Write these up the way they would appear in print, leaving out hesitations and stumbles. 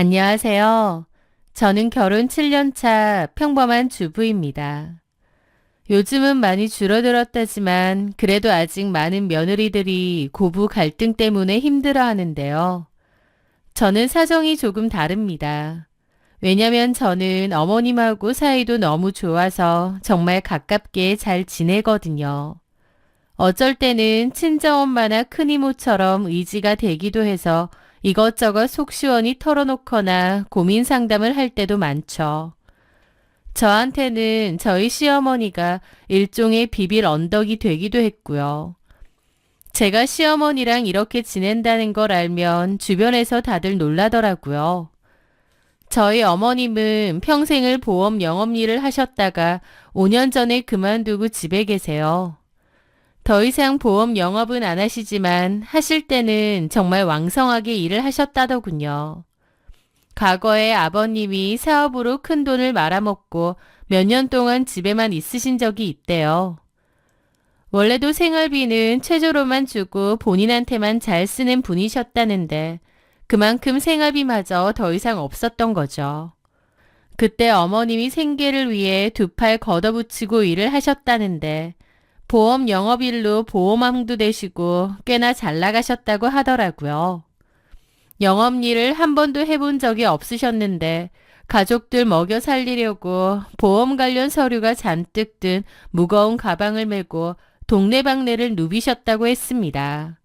안녕하세요. 저는 결혼 7년 차 평범한 주부입니다. 요즘은 많이 줄어들었다지만 그래도 아직 많은 며느리들이 고부 갈등 때문에 힘들어 하는데요. 저는 사정이 조금 다릅니다. 왜냐면 저는 어머님하고 사이도 너무 좋아서 정말 가깝게 잘 지내거든요. 어쩔 때는 친정엄마나 큰이모처럼 의지가 되기도 해서 이것저것 속 시원히 털어놓거나 고민 상담을 할 때도 많죠. 저한테는 저희 시어머니가 일종의 비빌 언덕이 되기도 했고요. 제가 시어머니랑 이렇게 지낸다는 걸 알면 주변에서 다들 놀라더라고요. 저희 어머님은 평생을 보험 영업 일을 하셨다가 5년 전에 그만두고 집에 계세요. 더 이상 보험 영업은 안 하시지만 하실 때는 정말 왕성하게 일을 하셨다더군요. 과거에 아버님이 사업으로 큰 돈을 말아먹고 몇 년 동안 집에만 있으신 적이 있대요. 원래도 생활비는 최저로만 주고 본인한테만 잘 쓰는 분이셨다는데 그만큼 생활비마저 더 이상 없었던 거죠. 그때 어머님이 생계를 위해 두 팔 걷어붙이고 일을 하셨다는데 보험 영업일로 보험왕도 되시고 꽤나 잘 나가셨다고 하더라고요. 영업일을 한 번도 해본 적이 없으셨는데 가족들 먹여 살리려고 보험 관련 서류가 잔뜩 든 무거운 가방을 메고 동네방네를 누비셨다고 했습니다.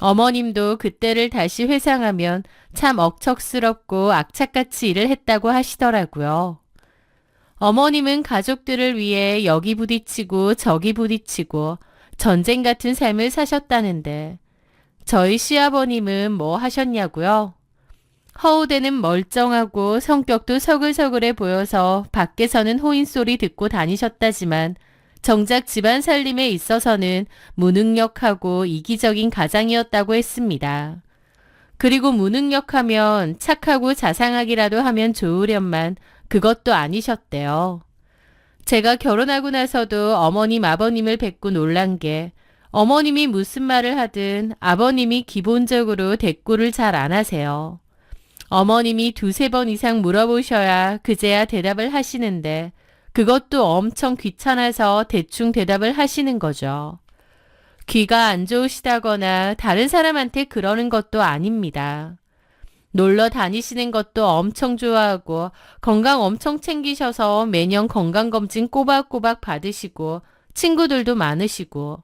어머님도 그때를 다시 회상하면 참 억척스럽고 악착같이 일을 했다고 하시더라고요. 어머님은 가족들을 위해 여기 부딪히고 저기 부딪히고 전쟁 같은 삶을 사셨다는데 저희 시아버님은 뭐 하셨냐고요? 허우대는 멀쩡하고 성격도 서글서글해 보여서 밖에서는 호인소리 듣고 다니셨다지만 정작 집안 살림에 있어서는 무능력하고 이기적인 가장이었다고 했습니다. 그리고 무능력하면 착하고 자상하기라도 하면 좋으련만 그것도 아니셨대요. 제가 결혼하고 나서도 어머님 아버님을 뵙고 놀란 게 어머님이 무슨 말을 하든 아버님이 기본적으로 대꾸를 잘 안 하세요. 어머님이 두세 번 이상 물어보셔야 그제야 대답을 하시는데 그것도 엄청 귀찮아서 대충 대답을 하시는 거죠. 귀가 안 좋으시다거나 다른 사람한테 그러는 것도 아닙니다. 놀러 다니시는 것도 엄청 좋아하고 건강 엄청 챙기셔서 매년 건강검진 꼬박꼬박 받으시고 친구들도 많으시고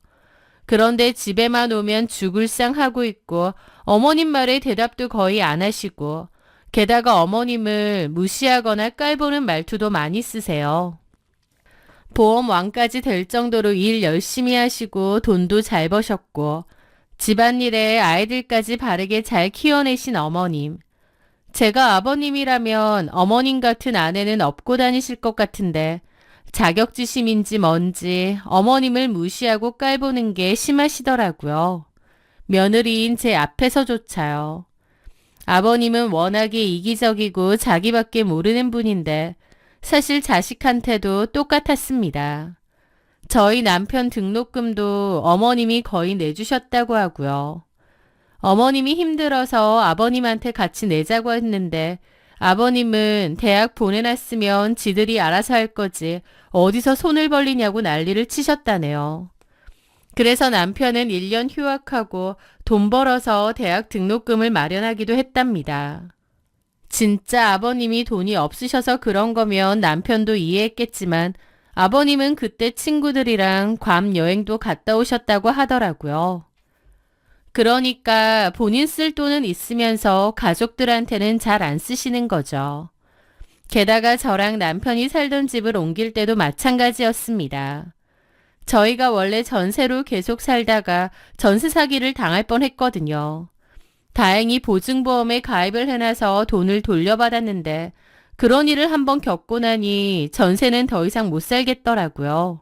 그런데 집에만 오면 죽을 상 하고 있고 어머님 말에 대답도 거의 안 하시고 게다가 어머님을 무시하거나 깔보는 말투도 많이 쓰세요. 보험왕까지 될 정도로 일 열심히 하시고 돈도 잘 버셨고 집안일에 아이들까지 바르게 잘 키워내신 어머님. 제가 아버님이라면 어머님 같은 아내는 업고 다니실 것 같은데 자격지심인지 뭔지 어머님을 무시하고 깔보는 게 심하시더라고요. 며느리인 제 앞에서조차요. 아버님은 워낙에 이기적이고 자기밖에 모르는 분인데 사실 자식한테도 똑같았습니다. 저희 남편 등록금도 어머님이 거의 내주셨다고 하고요. 어머님이 힘들어서 아버님한테 같이 내자고 했는데 아버님은 대학 보내놨으면 지들이 알아서 할 거지 어디서 손을 벌리냐고 난리를 치셨다네요. 그래서 남편은 1년 휴학하고 돈 벌어서 대학 등록금을 마련하기도 했답니다. 진짜 아버님이 돈이 없으셔서 그런 거면 남편도 이해했겠지만 아버님은 그때 친구들이랑 괌 여행도 갔다 오셨다고 하더라고요. 그러니까 본인 쓸 돈은 있으면서 가족들한테는 잘 안 쓰시는 거죠. 게다가 저랑 남편이 살던 집을 옮길 때도 마찬가지였습니다. 저희가 원래 전세로 계속 살다가 전세 사기를 당할 뻔했거든요. 다행히 보증보험에 가입을 해놔서 돈을 돌려받았는데 그런 일을 한번 겪고 나니 전세는 더 이상 못 살겠더라고요.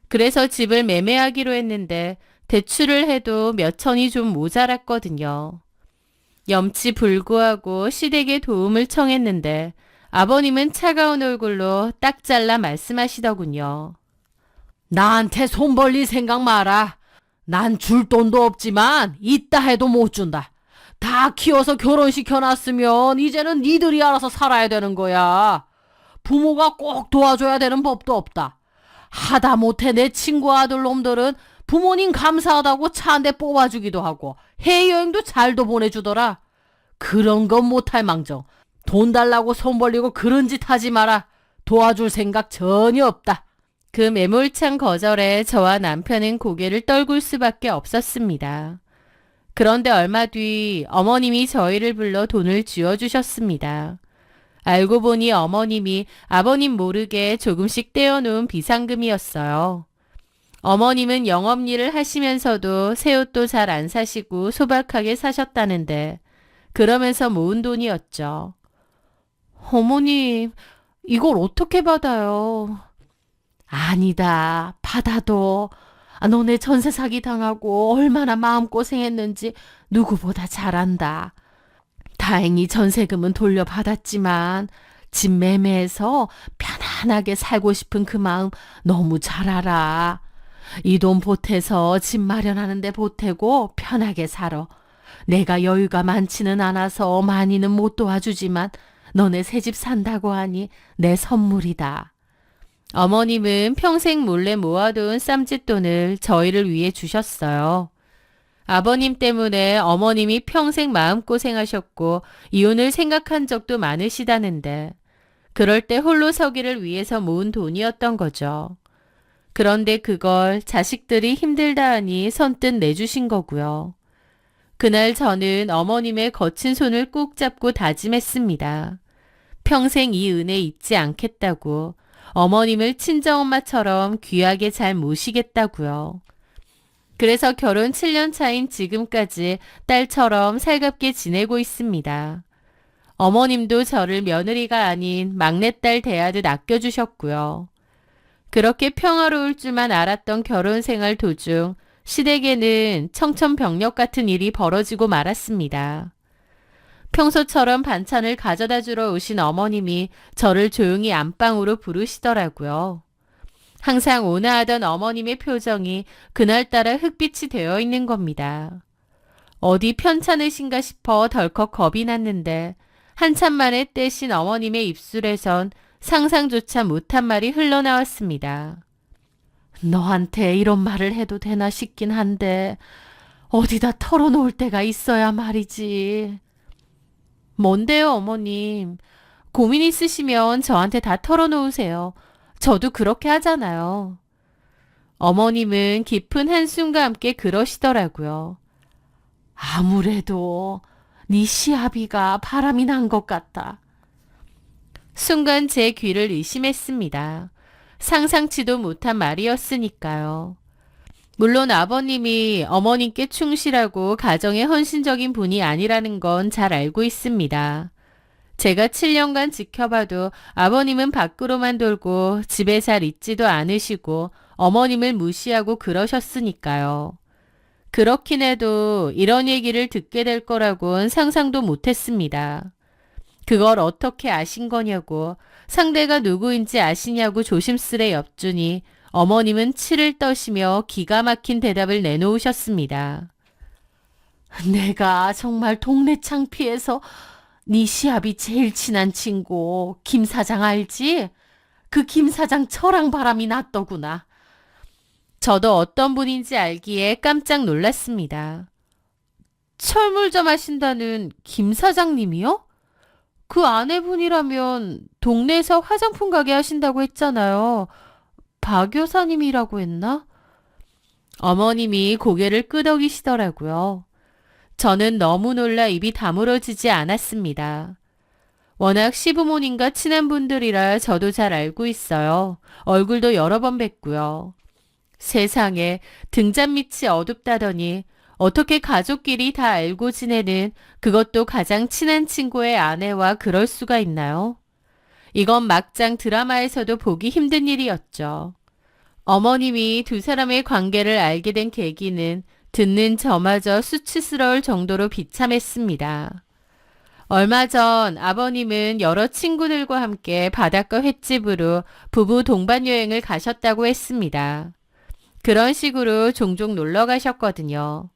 그래서 집을 매매하기로 했는데 대출을 해도 몇 천이 좀 모자랐거든요. 염치불구하고 시댁에 도움을 청했는데 아버님은 차가운 얼굴로 딱 잘라 말씀하시더군요. 나한테 손 벌릴 생각 마라. 난 줄 돈도 없지만 있다 해도 못 준다. 다 키워서 결혼시켜놨으면 이제는 니들이 알아서 살아야 되는 거야. 부모가 꼭 도와줘야 되는 법도 없다. 하다못해 내 친구 아들 놈들은 부모님 감사하다고 차 한 대 뽑아주기도 하고 해외여행도 잘도 보내주더라. 그런 건 못할 망정 돈 달라고 손 벌리고 그런 짓 하지 마라. 도와줄 생각 전혀 없다. 그 매몰찬 거절에 저와 남편은 고개를 떨굴 수밖에 없었습니다. 그런데 얼마 뒤 어머님이 저희를 불러 돈을 쥐어주셨습니다. 알고 보니 어머님이 아버님 모르게 조금씩 떼어놓은 비상금이었어요. 어머님은 영업일을 하시면서도 새 옷도 잘 안 사시고 소박하게 사셨다는데 그러면서 모은 돈이었죠. 어머님, 이걸 어떻게 받아요? 아니다, 받아도. 너네 전세 사기 당하고 얼마나 마음고생했는지 누구보다 잘 안다. 다행히 전세금은 돌려받았지만 집 매매해서 편안하게 살고 싶은 그 마음 너무 잘 알아. 이 돈 보태서 집 마련하는데 보태고 편하게 살아. 내가 여유가 많지는 않아서 많이는 못 도와주지만 너네 새 집 산다고 하니 내 선물이다. 어머님은 평생 몰래 모아둔 쌈짓돈을 저희를 위해 주셨어요. 아버님 때문에 어머님이 평생 마음고생하셨고 이혼을 생각한 적도 많으시다는데 그럴 때 홀로 서기를 위해서 모은 돈이었던 거죠. 그런데 그걸 자식들이 힘들다 하니 선뜻 내주신 거고요. 그날 저는 어머님의 거친 손을 꾹 잡고 다짐했습니다. 평생 이 은혜 잊지 않겠다고, 어머님을 친정엄마처럼 귀하게 잘 모시겠다고요. 그래서 결혼 7년 차인 지금까지 딸처럼 살갑게 지내고 있습니다. 어머님도 저를 며느리가 아닌 막내딸 대하듯 아껴주셨고요. 그렇게 평화로울 줄만 알았던 결혼 생활 도중 시댁에는 청천벽력 같은 일이 벌어지고 말았습니다. 평소처럼 반찬을 가져다 주러 오신 어머님이 저를 조용히 안방으로 부르시더라고요. 항상 온화하던 어머님의 표정이 그날따라 흑빛이 되어 있는 겁니다. 어디 편찮으신가 싶어 덜컥 겁이 났는데 한참 만에 떼신 어머님의 입술에선 상상조차 못한 말이 흘러나왔습니다. 너한테 이런 말을 해도 되나 싶긴 한데 어디다 털어놓을 데가 있어야 말이지. 뭔데요, 어머님? 고민 있으시면 저한테 다 털어놓으세요. 저도 그렇게 하잖아요. 어머님은 깊은 한숨과 함께 그러시더라고요. 아무래도 네 시아비가 바람이 난 것 같다. 순간 제 귀를 의심했습니다. 상상치도 못한 말이었으니까요. 물론 아버님이 어머님께 충실하고 가정에 헌신적인 분이 아니라는 건 잘 알고 있습니다. 제가 7년간 지켜봐도 아버님은 밖으로만 돌고 집에 잘 있지도 않으시고 어머님을 무시하고 그러셨으니까요. 그렇긴 해도 이런 얘기를 듣게 될 거라곤 상상도 못했습니다. 그걸 어떻게 아신 거냐고, 상대가 누구인지 아시냐고 조심스레 엽주니 어머님은 치를 떠시며 기가 막힌 대답을 내놓으셨습니다. 내가 정말 동네 창피해서 네 시합이 제일 친한 친구 김 사장 알지? 그 김 사장 처랑 바람이 났더구나. 저도 어떤 분인지 알기에 깜짝 놀랐습니다. 철물점 하신다는 김 사장님이요? 그 아내분이라면 동네에서 화장품 가게 하신다고 했잖아요. 박 여사님이라고 했나? 어머님이 고개를 끄덕이시더라고요. 저는 너무 놀라 입이 다물어지지 않았습니다. 워낙 시부모님과 친한 분들이라 저도 잘 알고 있어요. 얼굴도 여러 번 뵀고요. 세상에 등잔 밑이 어둡다더니 어떻게 가족끼리 다 알고 지내는 그것도 가장 친한 친구의 아내와 그럴 수가 있나요? 이건 막장 드라마에서도 보기 힘든 일이었죠. 어머님이 두 사람의 관계를 알게 된 계기는 듣는 저마저 수치스러울 정도로 비참했습니다. 얼마 전 아버님은 여러 친구들과 함께 바닷가 횟집으로 부부 동반 여행을 가셨다고 했습니다. 그런 식으로 종종 놀러 가셨거든요.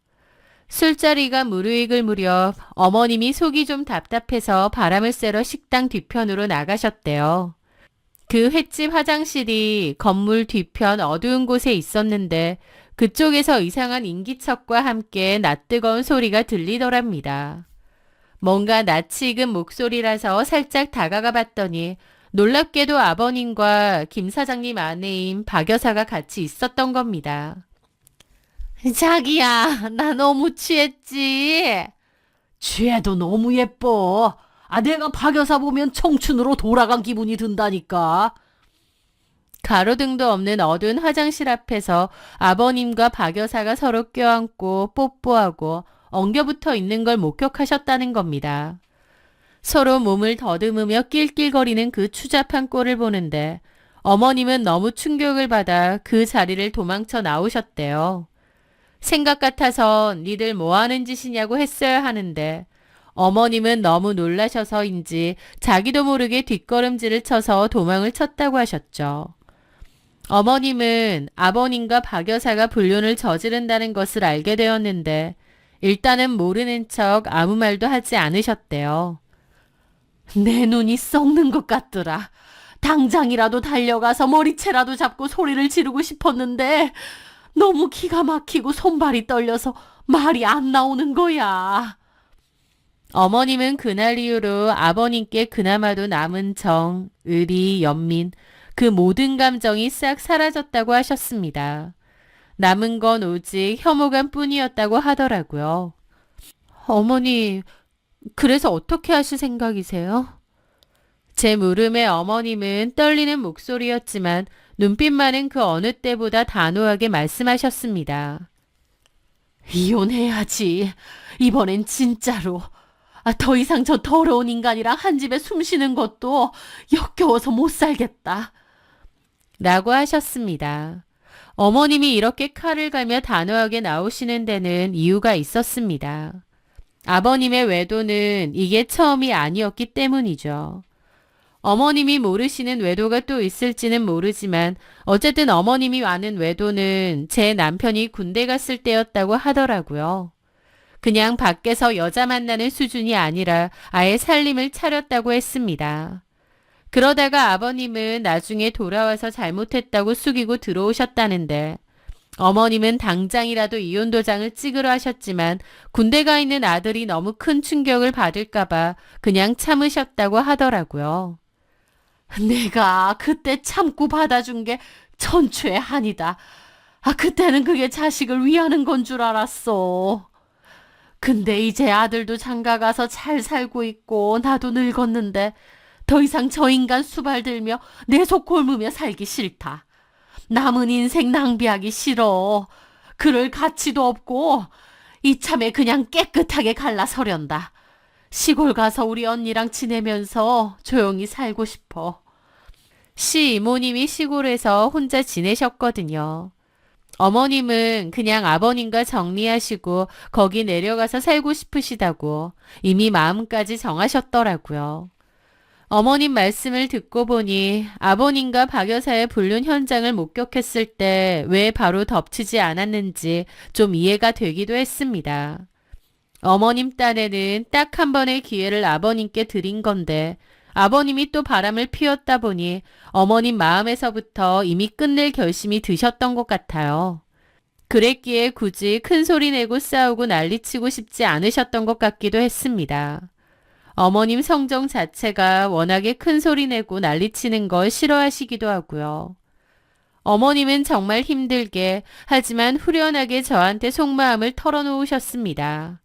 술자리가 무르익을 무렵 어머님이 속이 좀 답답해서 바람을 쐬러 식당 뒤편으로 나가셨대요. 그 횟집 화장실이 건물 뒤편 어두운 곳에 있었는데 그쪽에서 이상한 인기척과 함께 낯뜨거운 소리가 들리더랍니다. 뭔가 낯이 익은 목소리라서 살짝 다가가 봤더니 놀랍게도 아버님과 김 사장님 아내인 박 여사가 같이 있었던 겁니다. 자기야, 나 너무 취했지? 취해도 너무 예뻐. 내가 박 여사 보면 청춘으로 돌아간 기분이 든다니까. 가로등도 없는 어두운 화장실 앞에서 아버님과 박 여사가 서로 껴안고 뽀뽀하고 엉겨붙어 있는 걸 목격하셨다는 겁니다. 서로 몸을 더듬으며 낄낄거리는 그 추잡한 꼴을 보는데 어머님은 너무 충격을 받아 그 자리를 도망쳐 나오셨대요. 생각 같아선 니들 뭐하는 짓이냐고 했어야 하는데 어머님은 너무 놀라셔서인지 자기도 모르게 뒷걸음질을 쳐서 도망을 쳤다고 하셨죠. 어머님은 아버님과 박 여사가 불륜을 저지른다는 것을 알게 되었는데 일단은 모르는 척 아무 말도 하지 않으셨대요. 내 눈이 썩는 것 같더라. 당장이라도 달려가서 머리채라도 잡고 소리를 지르고 싶었는데 너무 기가 막히고 손발이 떨려서 말이 안 나오는 거야. 어머님은 그날 이후로 아버님께 그나마도 남은 정, 의리, 연민, 그 모든 감정이 싹 사라졌다고 하셨습니다. 남은 건 오직 혐오감 뿐이었다고 하더라고요. 어머니, 그래서 어떻게 하실 생각이세요? 제 물음에 어머님은 떨리는 목소리였지만 눈빛만은 그 어느 때보다 단호하게 말씀하셨습니다. 이혼해야지. 이번엔 진짜로. 더 이상 저 더러운 인간이랑 한 집에 숨 쉬는 것도 역겨워서 못 살겠다. 라고 하셨습니다. 어머님이 이렇게 칼을 갈며 단호하게 나오시는 데는 이유가 있었습니다. 아버님의 외도는 이게 처음이 아니었기 때문이죠. 어머님이 모르시는 외도가 또 있을지는 모르지만 어쨌든 어머님이 아는 외도는 제 남편이 군대 갔을 때였다고 하더라고요. 그냥 밖에서 여자 만나는 수준이 아니라 아예 살림을 차렸다고 했습니다. 그러다가 아버님은 나중에 돌아와서 잘못했다고 숙이고 들어오셨다는데 어머님은 당장이라도 이혼 도장을 찍으려 하셨지만 군대 가 있는 아들이 너무 큰 충격을 받을까봐 그냥 참으셨다고 하더라고요. 내가 그때 참고 받아준 게 천추의 한이다. 그때는 그게 자식을 위하는 건 줄 알았어. 근데 이제 아들도 장가가서 잘 살고 있고 나도 늙었는데 더 이상 저 인간 수발 들며 내 속 곪으며 살기 싫다. 남은 인생 낭비하기 싫어. 그럴 가치도 없고 이참에 그냥 깨끗하게 갈라서련다. 시골 가서 우리 언니랑 지내면서 조용히 살고 싶어. 시 이모님이 시골에서 혼자 지내셨거든요. 어머님은 그냥 아버님과 정리하시고 거기 내려가서 살고 싶으시다고 이미 마음까지 정하셨더라고요. 어머님 말씀을 듣고 보니 아버님과 박 여사의 불륜 현장을 목격했을 때 왜 바로 덮치지 않았는지 좀 이해가 되기도 했습니다. 어머님 딴에는 딱 한 번의 기회를 아버님께 드린 건데 아버님이 또 바람을 피웠다 보니 어머님 마음에서부터 이미 끝낼 결심이 드셨던 것 같아요. 그랬기에 굳이 큰 소리 내고 싸우고 난리치고 싶지 않으셨던 것 같기도 했습니다. 어머님 성정 자체가 워낙에 큰 소리 내고 난리치는 걸 싫어하시기도 하고요. 어머님은 정말 힘들게 하지만 후련하게 저한테 속마음을 털어놓으셨습니다.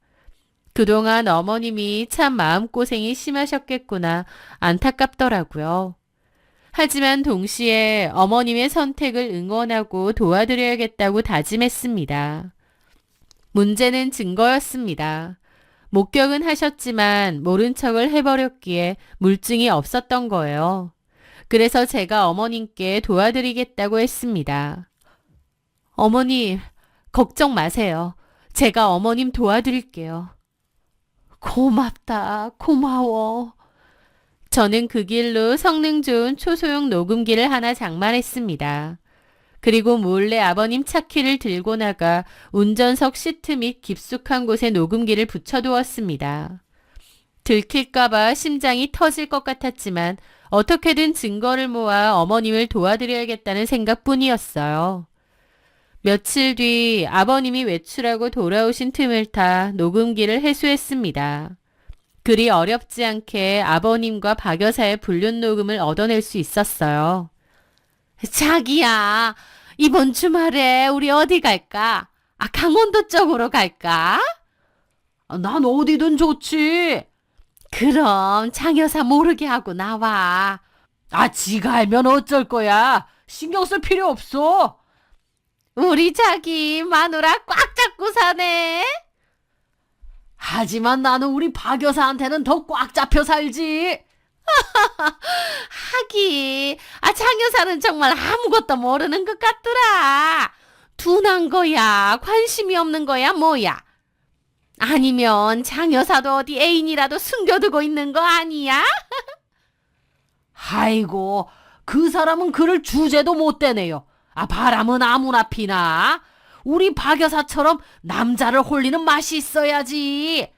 그동안 어머님이 참 마음고생이 심하셨겠구나 안타깝더라고요. 하지만 동시에 어머님의 선택을 응원하고 도와드려야겠다고 다짐했습니다. 문제는 증거였습니다. 목격은 하셨지만 모른 척을 해버렸기에 물증이 없었던 거예요. 그래서 제가 어머님께 도와드리겠다고 했습니다. 어머님, 걱정 마세요. 제가 어머님 도와드릴게요. 고맙다. 고마워. 저는 그 길로 성능 좋은 초소형 녹음기를 하나 장만했습니다. 그리고 몰래 아버님 차키를 들고 나가 운전석 시트 및 깊숙한 곳에 녹음기를 붙여두었습니다. 들킬까봐 심장이 터질 것 같았지만 어떻게든 증거를 모아 어머님을 도와드려야겠다는 생각뿐이었어요. 며칠 뒤 아버님이 외출하고 돌아오신 틈을 타 녹음기를 해수했습니다. 그리 어렵지 않게 아버님과 박 여사의 불륜 녹음을 얻어낼 수 있었어요. 자기야, 이번 주말에 우리 어디 갈까? 강원도 쪽으로 갈까? 난 어디든 좋지. 그럼 장 여사 모르게 하고 나와. 지가 알면 어쩔 거야. 신경 쓸 필요 없어. 우리 자기 마누라 꽉 잡고 사네. 하지만 나는 우리 박 여사한테는 더 꽉 잡혀 살지. 하기, 장 여사는 정말 아무것도 모르는 것 같더라. 둔한 거야, 관심이 없는 거야, 뭐야? 아니면 장 여사도 어디 애인이라도 숨겨두고 있는 거 아니야? 아이고, 그 사람은 그를 주제도 못 대네요. 바람은 아무나 피나. 우리 박 여사처럼 남자를 홀리는 맛이 있어야지.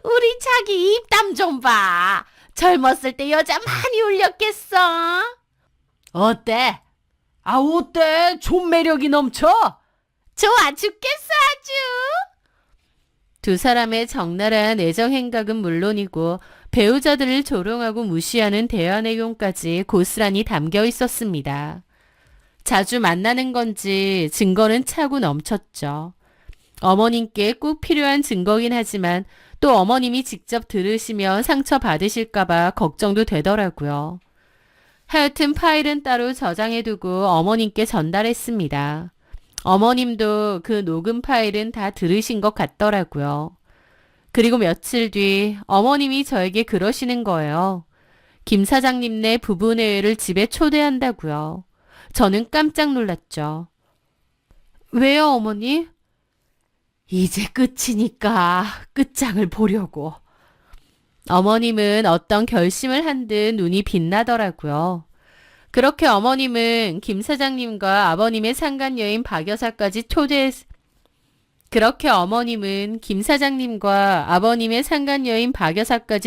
우리 자기 입담 좀 봐. 젊었을 때 여자 많이 울렸겠어. 어때? 어때? 좀 매력이 넘쳐? 좋아 죽겠어 아주. 두 사람의 적나라한 애정 행각은 물론이고 배우자들을 조롱하고 무시하는 대화 내용까지 고스란히 담겨 있었습니다. 자주 만나는 건지 증거는 차고 넘쳤죠. 어머님께 꼭 필요한 증거긴 하지만 또 어머님이 직접 들으시면 상처받으실까봐 걱정도 되더라고요. 하여튼 파일은 따로 저장해두고 어머님께 전달했습니다. 어머님도 그 녹음 파일은 다 들으신 것 같더라고요. 그리고 며칠 뒤 어머님이 저에게 그러시는 거예요. 김 사장님네 부부회의를 집에 초대한다고요. 저는 깜짝 놀랐죠. 왜요, 어머니? 이제 끝이니까 끝장을 보려고. 어머님은 어떤 결심을 한 듯 눈이 빛나더라고요. 그렇게 어머님은 김 사장님과 아버님의 상간녀인 박 여사까지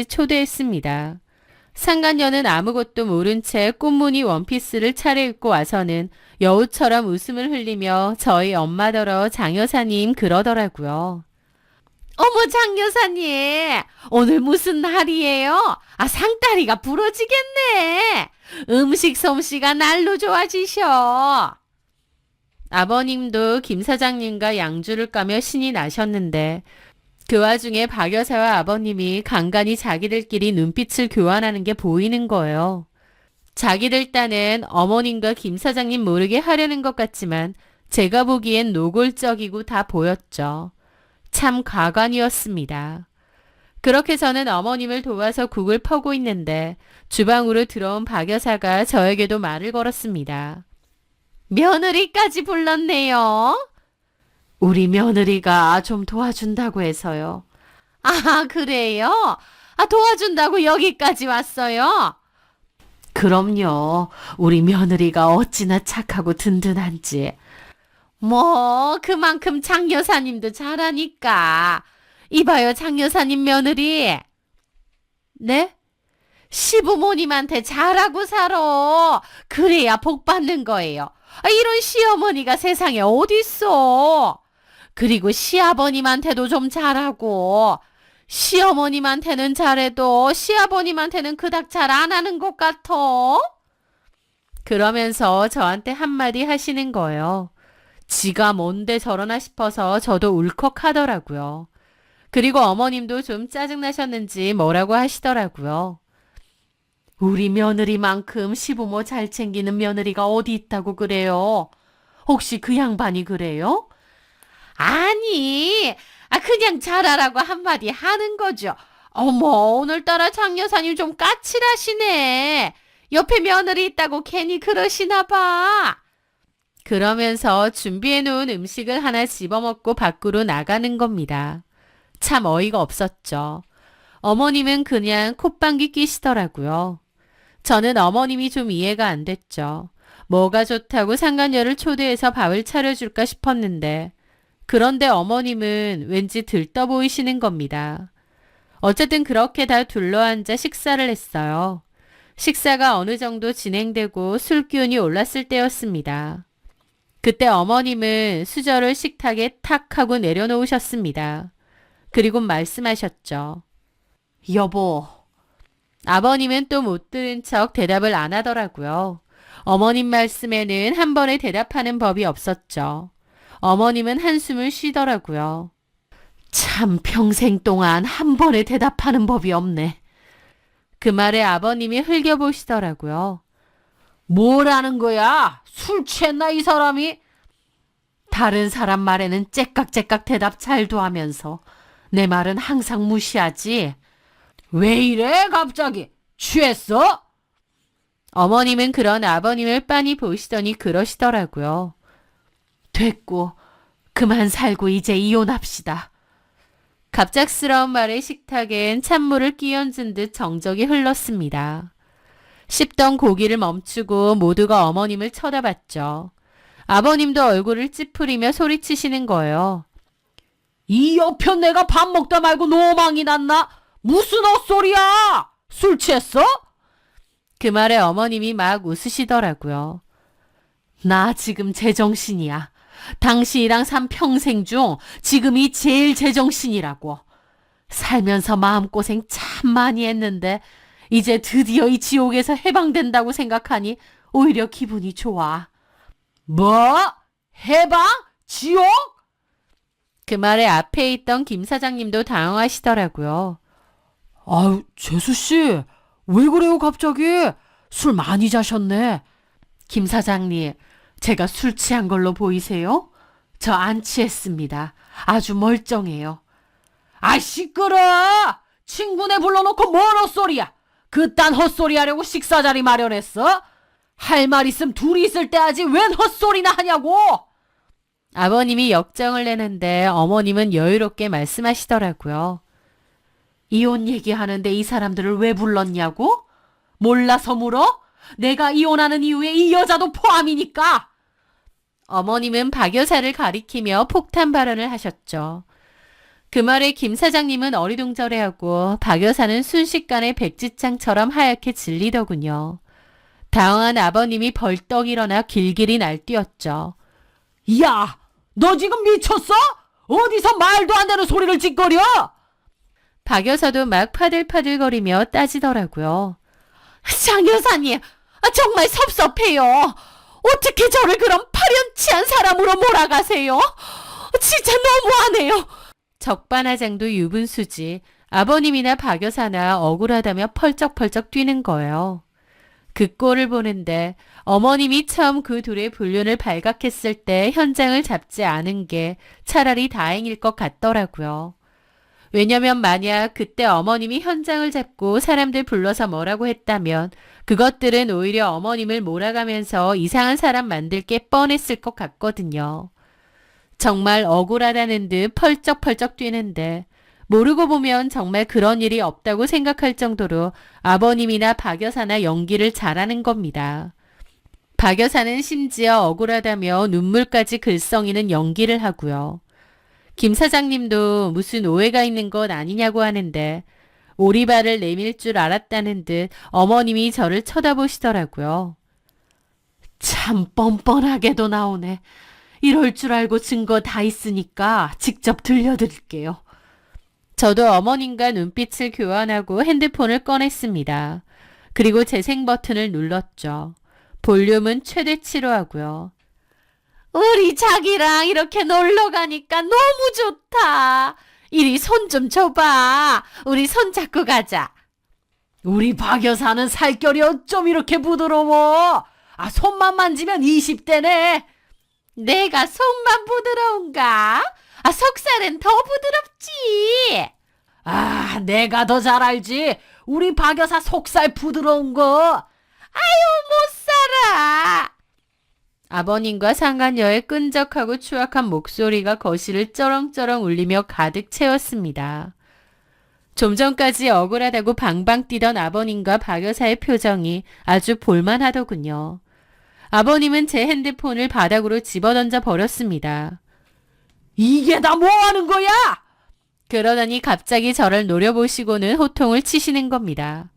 초대했습니다. 상간녀는 아무것도 모른 채 꽃무늬 원피스를 차려입고 와서는 여우처럼 웃음을 흘리며 저희 엄마더러 장 여사님 그러더라고요. 어머 장 여사님, 오늘 무슨 날이에요? 상다리가 부러지겠네. 음식 솜씨가 날로 좋아지셔. 아버님도 김 사장님과 양주를 까며 신이 나셨는데 그 와중에 박 여사와 아버님이 간간히 자기들끼리 눈빛을 교환하는 게 보이는 거예요. 자기들 딴엔 어머님과 김 사장님 모르게 하려는 것 같지만 제가 보기엔 노골적이고 다 보였죠. 참 가관이었습니다. 그렇게 저는 어머님을 도와서 국을 퍼고 있는데 주방으로 들어온 박 여사가 저에게도 말을 걸었습니다. 며느리까지 불렀네요. 우리 며느리가 좀 도와준다고 해서요. 그래요? 도와준다고 여기까지 왔어요? 그럼요. 우리 며느리가 어찌나 착하고 든든한지. 그만큼 장 여사님도 잘하니까. 이봐요, 장 여사님 며느리. 네? 시부모님한테 잘하고 살아. 그래야 복 받는 거예요. 이런 시어머니가 세상에 어딨어. 그리고 시아버님한테도 좀 잘하고. 시어머님한테는 잘해도 시아버님한테는 그닥 잘 안 하는 것 같아. 그러면서 저한테 한마디 하시는 거예요. 지가 뭔데 저러나 싶어서 저도 울컥하더라고요. 그리고 어머님도 좀 짜증나셨는지 뭐라고 하시더라고요. 우리 며느리만큼 시부모 잘 챙기는 며느리가 어디 있다고 그래요? 혹시 그 양반이 그래요? 아니, 그냥 잘하라고 한마디 하는 거죠. 어머, 오늘따라 장 여사님 좀 까칠하시네. 옆에 며느리 있다고 괜히 그러시나 봐. 그러면서 준비해놓은 음식을 하나 집어먹고 밖으로 나가는 겁니다. 참 어이가 없었죠. 어머님은 그냥 콧방귀 끼시더라고요. 저는 어머님이 좀 이해가 안 됐죠. 뭐가 좋다고 상간녀를 초대해서 밥을 차려줄까 싶었는데 그런데 어머님은 왠지 들떠 보이시는 겁니다. 어쨌든 그렇게 다 둘러앉아 식사를 했어요. 식사가 어느 정도 진행되고 술 기운이 올랐을 때였습니다. 그때 어머님은 수저를 식탁에 탁 하고 내려놓으셨습니다. 그리고 말씀하셨죠. 여보, 아버님은 또 못 들은 척 대답을 안 하더라고요. 어머님 말씀에는 한 번에 대답하는 법이 없었죠. 어머님은 한숨을 쉬더라고요. 참 평생 동안 한 번에 대답하는 법이 없네. 그 말에 아버님이 흘겨보시더라고요. 뭐라는 거야? 술 취했나 이 사람이? 다른 사람 말에는 째깍째깍 대답 잘도 하면서 내 말은 항상 무시하지. 왜 이래 갑자기? 취했어? 어머님은 그런 아버님을 빤히 보시더니 그러시더라고요. 됐고 그만 살고 이제 이혼합시다. 갑작스러운 말에 식탁엔 찬물을 끼얹은 듯 정적이 흘렀습니다. 씹던 고기를 멈추고 모두가 어머님을 쳐다봤죠. 아버님도 얼굴을 찌푸리며 소리치시는 거예요. 이 여편 내가 밥 먹다 말고 노망이 났나? 무슨 헛소리야? 술 취했어? 그 말에 어머님이 막 웃으시더라고요. 나 지금 제정신이야. 당신이랑 산 평생 중 지금이 제일 제정신이라고. 살면서 마음고생 참 많이 했는데 이제 드디어 이 지옥에서 해방된다고 생각하니 오히려 기분이 좋아. 뭐? 해방? 지옥? 그 말에 앞에 있던 김 사장님도 당황하시더라고요. 아유, 재수씨, 왜 그래요 갑자기? 술 많이 자셨네. 김 사장님, 제가 술 취한 걸로 보이세요? 저 안 취했습니다. 아주 멀쩡해요. 아, 시끄러! 친구네 불러놓고 뭔 헛소리야? 그딴 헛소리 하려고 식사 자리 마련했어? 할 말 있으면 둘이 있을 때 하지 웬 헛소리나 하냐고! 아버님이 역정을 내는데 어머님은 여유롭게 말씀하시더라고요. 이혼 얘기하는데 이 사람들을 왜 불렀냐고? 몰라서 물어? 내가 이혼하는 이유에 이 여자도 포함이니까. 어머님은 박 여사를 가리키며 폭탄 발언을 하셨죠. 그 말에 김 사장님은 어리둥절해하고 박 여사는 순식간에 백지장처럼 하얗게 질리더군요. 당황한 아버님이 벌떡 일어나 길길이 날뛰었죠. 야, 너 지금 미쳤어? 어디서 말도 안 되는 소리를 짓거려? 박 여사도 막 파들파들거리며 따지더라고요. 장 여사님, 정말 섭섭해요. 어떻게 저를 그런 파렴치한 사람으로 몰아가세요? 진짜 너무하네요. 적반하장도 유분수지 아버님이나 박 여사나 억울하다며 펄쩍펄쩍 뛰는 거예요. 그 꼴을 보는데 어머님이 처음 그 둘의 불륜을 발각했을 때 현장을 잡지 않은 게 차라리 다행일 것 같더라고요. 왜냐면 만약 그때 어머님이 현장을 잡고 사람들 불러서 뭐라고 했다면 그것들은 오히려 어머님을 몰아가면서 이상한 사람 만들 게 뻔했을 것 같거든요. 정말 억울하다는 듯 펄쩍펄쩍 뛰는데 모르고 보면 정말 그런 일이 없다고 생각할 정도로 아버님이나 박 여사나 연기를 잘하는 겁니다. 박 여사는 심지어 억울하다며 눈물까지 글썽이는 연기를 하고요. 김 사장님도 무슨 오해가 있는 것 아니냐고 하는데 오리발을 내밀 줄 알았다는 듯 어머님이 저를 쳐다보시더라고요. 참 뻔뻔하게도 나오네. 이럴 줄 알고 증거 다 있으니까 직접 들려드릴게요. 저도 어머님과 눈빛을 교환하고 핸드폰을 꺼냈습니다. 그리고 재생 버튼을 눌렀죠. 볼륨은 최대치로 하고요. 우리 자기랑 이렇게 놀러 가니까 너무 좋다. 이리 손 좀 줘봐. 우리 손 잡고 가자. 우리 박 여사는 살결이 어쩜 이렇게 부드러워. 손만 만지면 20대네. 내가 손만 부드러운가? 속살은 더 부드럽지. 내가 더 잘 알지. 우리 박 여사 속살 부드러운 거. 아유, 못 살아. 아버님과 상간녀의 끈적하고 추악한 목소리가 거실을 쩌렁쩌렁 울리며 가득 채웠습니다. 좀 전까지 억울하다고 방방 뛰던 아버님과 박 여사의 표정이 아주 볼만하더군요. 아버님은 제 핸드폰을 바닥으로 집어던져 버렸습니다. 이게 다 뭐 하는 거야? 그러더니 갑자기 저를 노려보시고는 호통을 치시는 겁니다.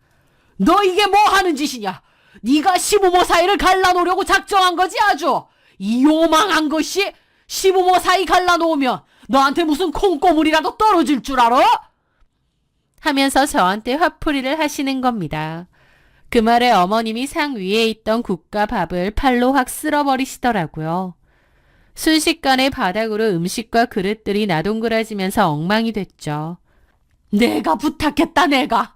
너 이게 뭐 하는 짓이냐? 네가 시부모 사이를 갈라놓으려고 작정한 거지 아주. 이 요망한 것이 시부모 사이 갈라놓으면 너한테 무슨 콩고물이라도 떨어질 줄 알아? 하면서 저한테 화풀이를 하시는 겁니다. 그 말에 어머님이 상 위에 있던 국과 밥을 팔로 확 쓸어버리시더라고요. 순식간에 바닥으로 음식과 그릇들이 나동그라지면서 엉망이 됐죠. 내가 부탁했다 내가.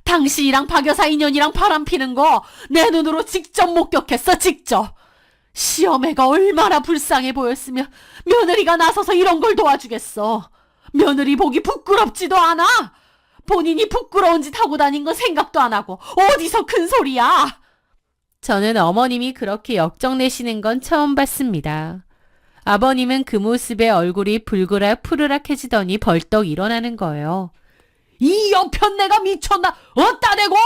당신이랑 박 여사 인연이랑 바람피는 거 내 눈으로 직접 목격했어 직접. 시어매가 얼마나 불쌍해 보였으면 며느리가 나서서 이런 걸 도와주겠어. 며느리 보기 부끄럽지도 않아. 본인이 부끄러운 짓 하고 다닌 건 생각도 안 하고 어디서 큰 소리야. 저는 어머님이 그렇게 역정내시는 건 처음 봤습니다. 아버님은 그 모습에 얼굴이 불그락 푸르락해지더니 벌떡 일어나는 거예요. 이 여편네가 미쳤나? 어따 대고!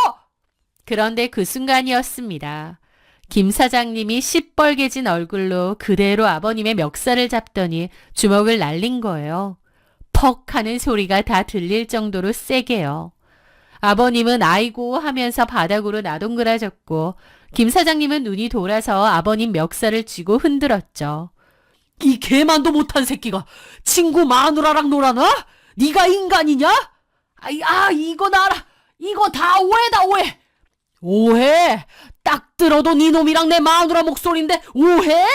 그런데 그 순간이었습니다. 김 사장님이 시뻘개진 얼굴로 그대로 아버님의 멱살을 잡더니 주먹을 날린 거예요. 퍽 하는 소리가 다 들릴 정도로 세게요. 아버님은 아이고 하면서 바닥으로 나동그라졌고 김 사장님은 눈이 돌아서 아버님 멱살을 쥐고 흔들었죠. 이 개만도 못한 새끼가 친구 마누라랑 놀아나? 네가 인간이냐? 이거 나라. 이거 다 오해다 오해. 오해? 딱 들어도 네 놈이랑 내 마누라 목소리인데 오해?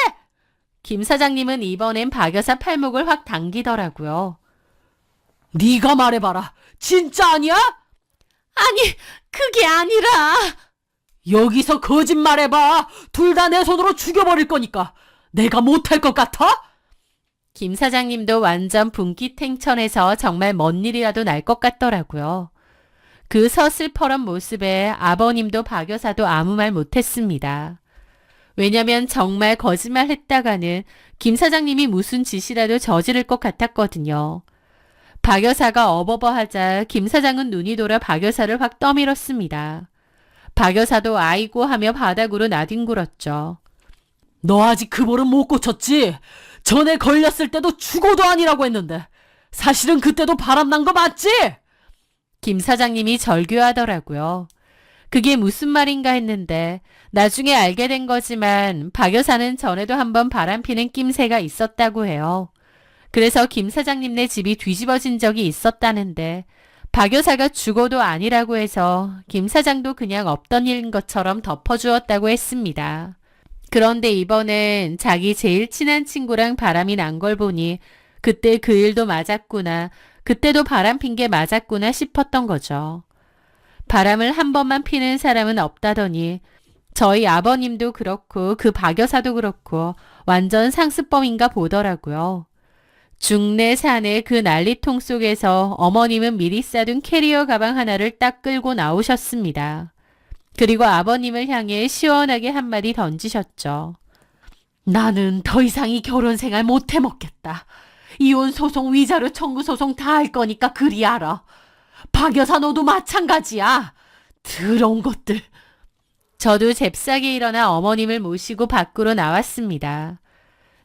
김 사장님은 이번엔 박 여사 팔목을 확 당기더라고요. 네가 말해봐라. 진짜 아니야? 아니, 그게 아니라. 여기서 거짓말해봐. 둘 다 내 손으로 죽여버릴 거니까. 내가 못할 것 같아? 김 사장님도 완전 분기탱천해서 정말 뭔 일이라도 날 것 같더라고요. 그 서슬퍼런 모습에 아버님도 박 여사도 아무 말 못했습니다. 왜냐면 정말 거짓말 했다가는 김 사장님이 무슨 짓이라도 저지를 것 같았거든요. 박 여사가 어버버하자 김 사장은 눈이 돌아 박 여사를 확 떠밀었습니다. 박 여사도 아이고 하며 바닥으로 나뒹굴었죠. 너 아직 그 볼은 못 고쳤지? 전에 걸렸을 때도 죽어도 아니라고 했는데 사실은 그때도 바람난 거 맞지? 김 사장님이 절규하더라고요. 그게 무슨 말인가 했는데 나중에 알게 된 거지만 박 여사는 전에도 한번 바람피는 낌새가 있었다고 해요. 그래서 김 사장님네 집이 뒤집어진 적이 있었다는데 박 여사가 죽어도 아니라고 해서 김 사장도 그냥 없던 일인 것처럼 덮어주었다고 했습니다. 그런데 이번엔 자기 제일 친한 친구랑 바람이 난 걸 보니 그때 그 일도 맞았구나, 그때도 바람 핀 게 맞았구나 싶었던 거죠. 바람을 한 번만 피는 사람은 없다더니 저희 아버님도 그렇고 그 박 여사도 그렇고 완전 상습범인가 보더라고요. 중내 산의 그 난리통 속에서 어머님은 미리 싸둔 캐리어 가방 하나를 딱 끌고 나오셨습니다. 그리고 아버님을 향해 시원하게 한마디 던지셨죠. 나는 더 이상 이 결혼 생활 못 해먹겠다. 이혼 소송, 위자료 청구 소송 다 할 거니까 그리 알아. 박 여사 너도 마찬가지야. 더러운 것들. 저도 잽싸게 일어나 어머님을 모시고 밖으로 나왔습니다.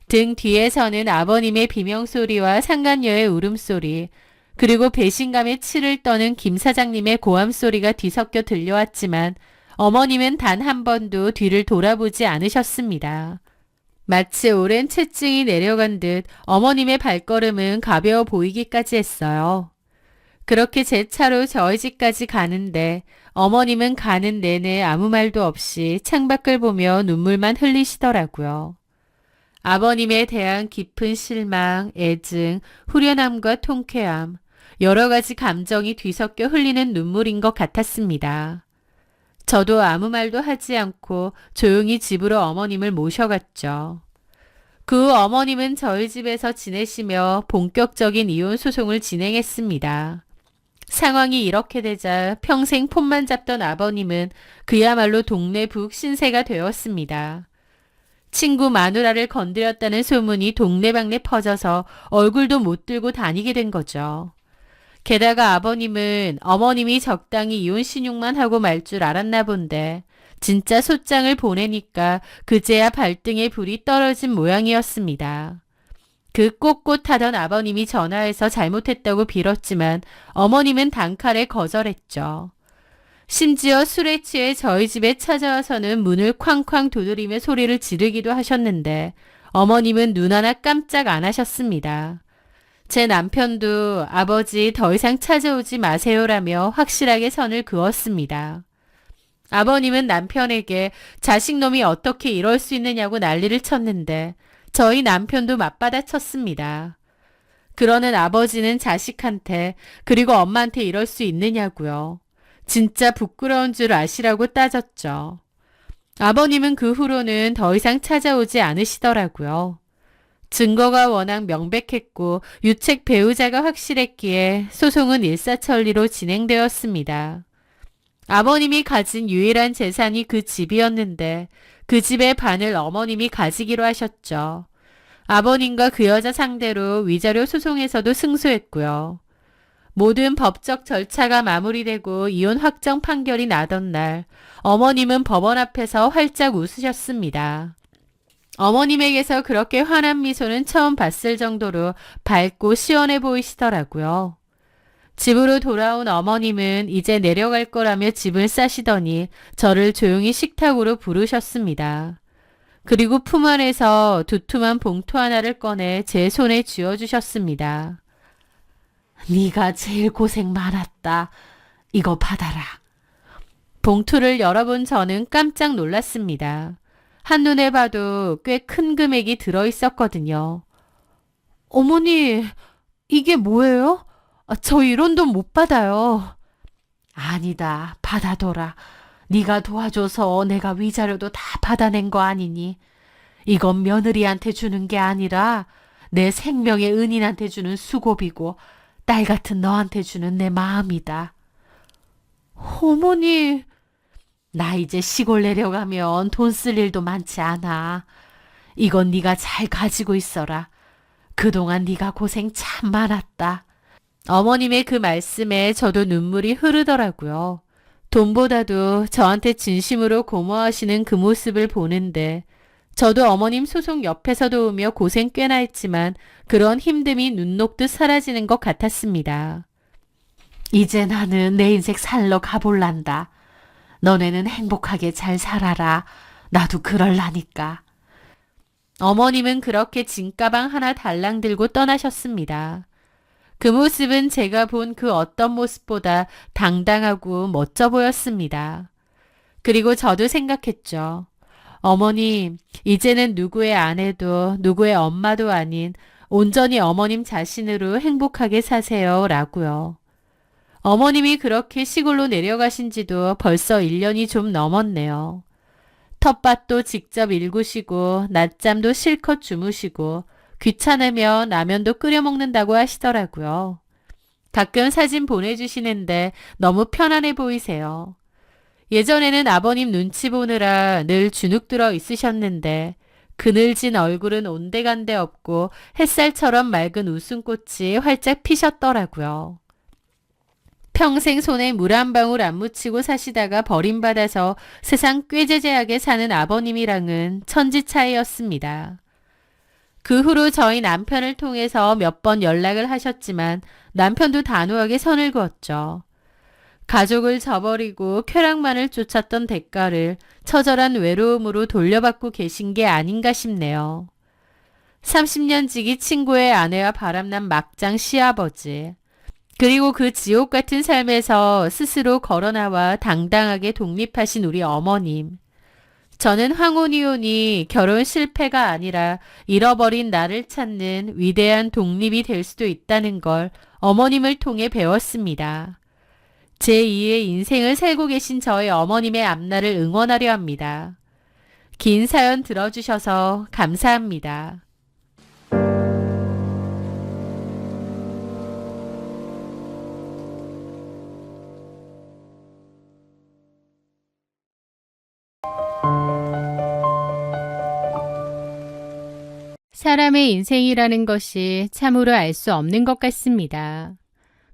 등 뒤에서는 아버님의 비명소리와 상간녀의 울음소리, 그리고 배신감에 치를 떠는 김 사장님의 고함소리가 뒤섞여 들려왔지만 어머님은 단 한 번도 뒤를 돌아보지 않으셨습니다. 마치 오랜 체증이 내려간 듯 어머님의 발걸음은 가벼워 보이기까지 했어요. 그렇게 제 차로 저희 집까지 가는데 어머님은 가는 내내 아무 말도 없이 창밖을 보며 눈물만 흘리시더라고요. 아버님에 대한 깊은 실망, 애증, 후련함과 통쾌함, 여러 가지 감정이 뒤섞여 흘리는 눈물인 것 같았습니다. 저도 아무 말도 하지 않고 조용히 집으로 어머님을 모셔갔죠. 그 어머님은 저희 집에서 지내시며 본격적인 이혼 소송을 진행했습니다. 상황이 이렇게 되자 평생 폰만 잡던 아버님은 그야말로 동네 북 신세가 되었습니다. 친구 마누라를 건드렸다는 소문이 동네방네 퍼져서 얼굴도 못 들고 다니게 된 거죠. 게다가 아버님은 어머님이 적당히 이혼 신용만 하고 말 줄 알았나 본데 진짜 소장을 보내니까 그제야 발등에 불이 떨어진 모양이었습니다. 그 꼿꼿하던 아버님이 전화해서 잘못했다고 빌었지만 어머님은 단칼에 거절했죠. 심지어 술에 취해 저희 집에 찾아와서는 문을 쾅쾅 두드리며 소리를 지르기도 하셨는데 어머님은 눈 하나 깜짝 안 하셨습니다. 제 남편도 아버지 더 이상 찾아오지 마세요라며 확실하게 선을 그었습니다. 아버님은 남편에게 자식놈이 어떻게 이럴 수 있느냐고 난리를 쳤는데 저희 남편도 맞받아쳤습니다. 그러는 아버지는 자식한테 그리고 엄마한테 이럴 수 있느냐고요. 진짜 부끄러운 줄 아시라고 따졌죠. 아버님은 그 후로는 더 이상 찾아오지 않으시더라고요. 증거가 워낙 명백했고 유책 배우자가 확실했기에 소송은 일사천리로 진행되었습니다. 아버님이 가진 유일한 재산이 그 집이었는데 그 집의 반을 어머님이 가지기로 하셨죠. 아버님과 그 여자 상대로 위자료 소송에서도 승소했고요. 모든 법적 절차가 마무리되고 이혼 확정 판결이 나던 날 어머님은 법원 앞에서 활짝 웃으셨습니다. 어머님에게서 그렇게 환한 미소는 처음 봤을 정도로 밝고 시원해 보이시더라고요. 집으로 돌아온 어머님은 이제 내려갈 거라며 집을 싸시더니 저를 조용히 식탁으로 부르셨습니다. 그리고 품 안에서 두툼한 봉투 하나를 꺼내 제 손에 쥐어주셨습니다. 네가 제일 고생 많았다. 이거 받아라. 봉투를 열어본 저는 깜짝 놀랐습니다. 한눈에 봐도 꽤 큰 금액이 들어있었거든요. 어머니, 이게 뭐예요? 저 이런 돈 못 받아요. 아니다. 받아둬라. 네가 도와줘서 내가 위자료도 다 받아낸 거 아니니. 이건 며느리한테 주는 게 아니라 내 생명의 은인한테 주는 수고비고 딸 같은 너한테 주는 내 마음이다. 어머니, 나 이제 시골 내려가면 돈 쓸 일도 많지 않아. 이건 네가 잘 가지고 있어라. 그동안 네가 고생 참 많았다. 어머님의 그 말씀에 저도 눈물이 흐르더라고요. 돈보다도 저한테 진심으로 고마워하시는 그 모습을 보는데 저도 어머님 소송 옆에서 도우며 고생 꽤나 했지만 그런 힘듦이 눈 녹듯 사라지는 것 같았습니다. 이제 나는 내 인생 살러 가볼란다. 너네는 행복하게 잘 살아라. 나도 그럴라니까. 어머님은 그렇게 짐가방 하나 달랑 들고 떠나셨습니다. 그 모습은 제가 본 그 어떤 모습보다 당당하고 멋져 보였습니다. 그리고 저도 생각했죠. 어머님, 이제는 누구의 아내도 누구의 엄마도 아닌 온전히 어머님 자신으로 행복하게 사세요 라고요. 어머님이 그렇게 시골로 내려가신 지도 벌써 1년이 좀 넘었네요. 텃밭도 직접 일구시고 낮잠도 실컷 주무시고 귀찮으면 라면도 끓여 먹는다고 하시더라고요. 가끔 사진 보내주시는데 너무 편안해 보이세요. 예전에는 아버님 눈치 보느라 늘 주눅들어 있으셨는데 그늘진 얼굴은 온데간데 없고 햇살처럼 맑은 웃음꽃이 활짝 피셨더라고요. 평생 손에 물 한 방울 안 묻히고 사시다가 버림받아서 세상 꾀재재하게 사는 아버님이랑은 천지 차이였습니다. 그 후로 저희 남편을 통해서 몇 번 연락을 하셨지만 남편도 단호하게 선을 그었죠. 가족을 저버리고 쾌락만을 쫓았던 대가를 처절한 외로움으로 돌려받고 계신 게 아닌가 싶네요. 30년 지기 친구의 아내와 바람난 막장 시아버지, 그리고 그 지옥 같은 삶에서 스스로 걸어나와 당당하게 독립하신 우리 어머님. 저는 황혼이혼이 결혼 실패가 아니라 잃어버린 나를 찾는 위대한 독립이 될 수도 있다는 걸 어머님을 통해 배웠습니다. 제2의 인생을 살고 계신 저의 어머님의 앞날을 응원하려 합니다. 긴 사연 들어주셔서 감사합니다. 사람의 인생이라는 것이 참으로 알 수 없는 것 같습니다.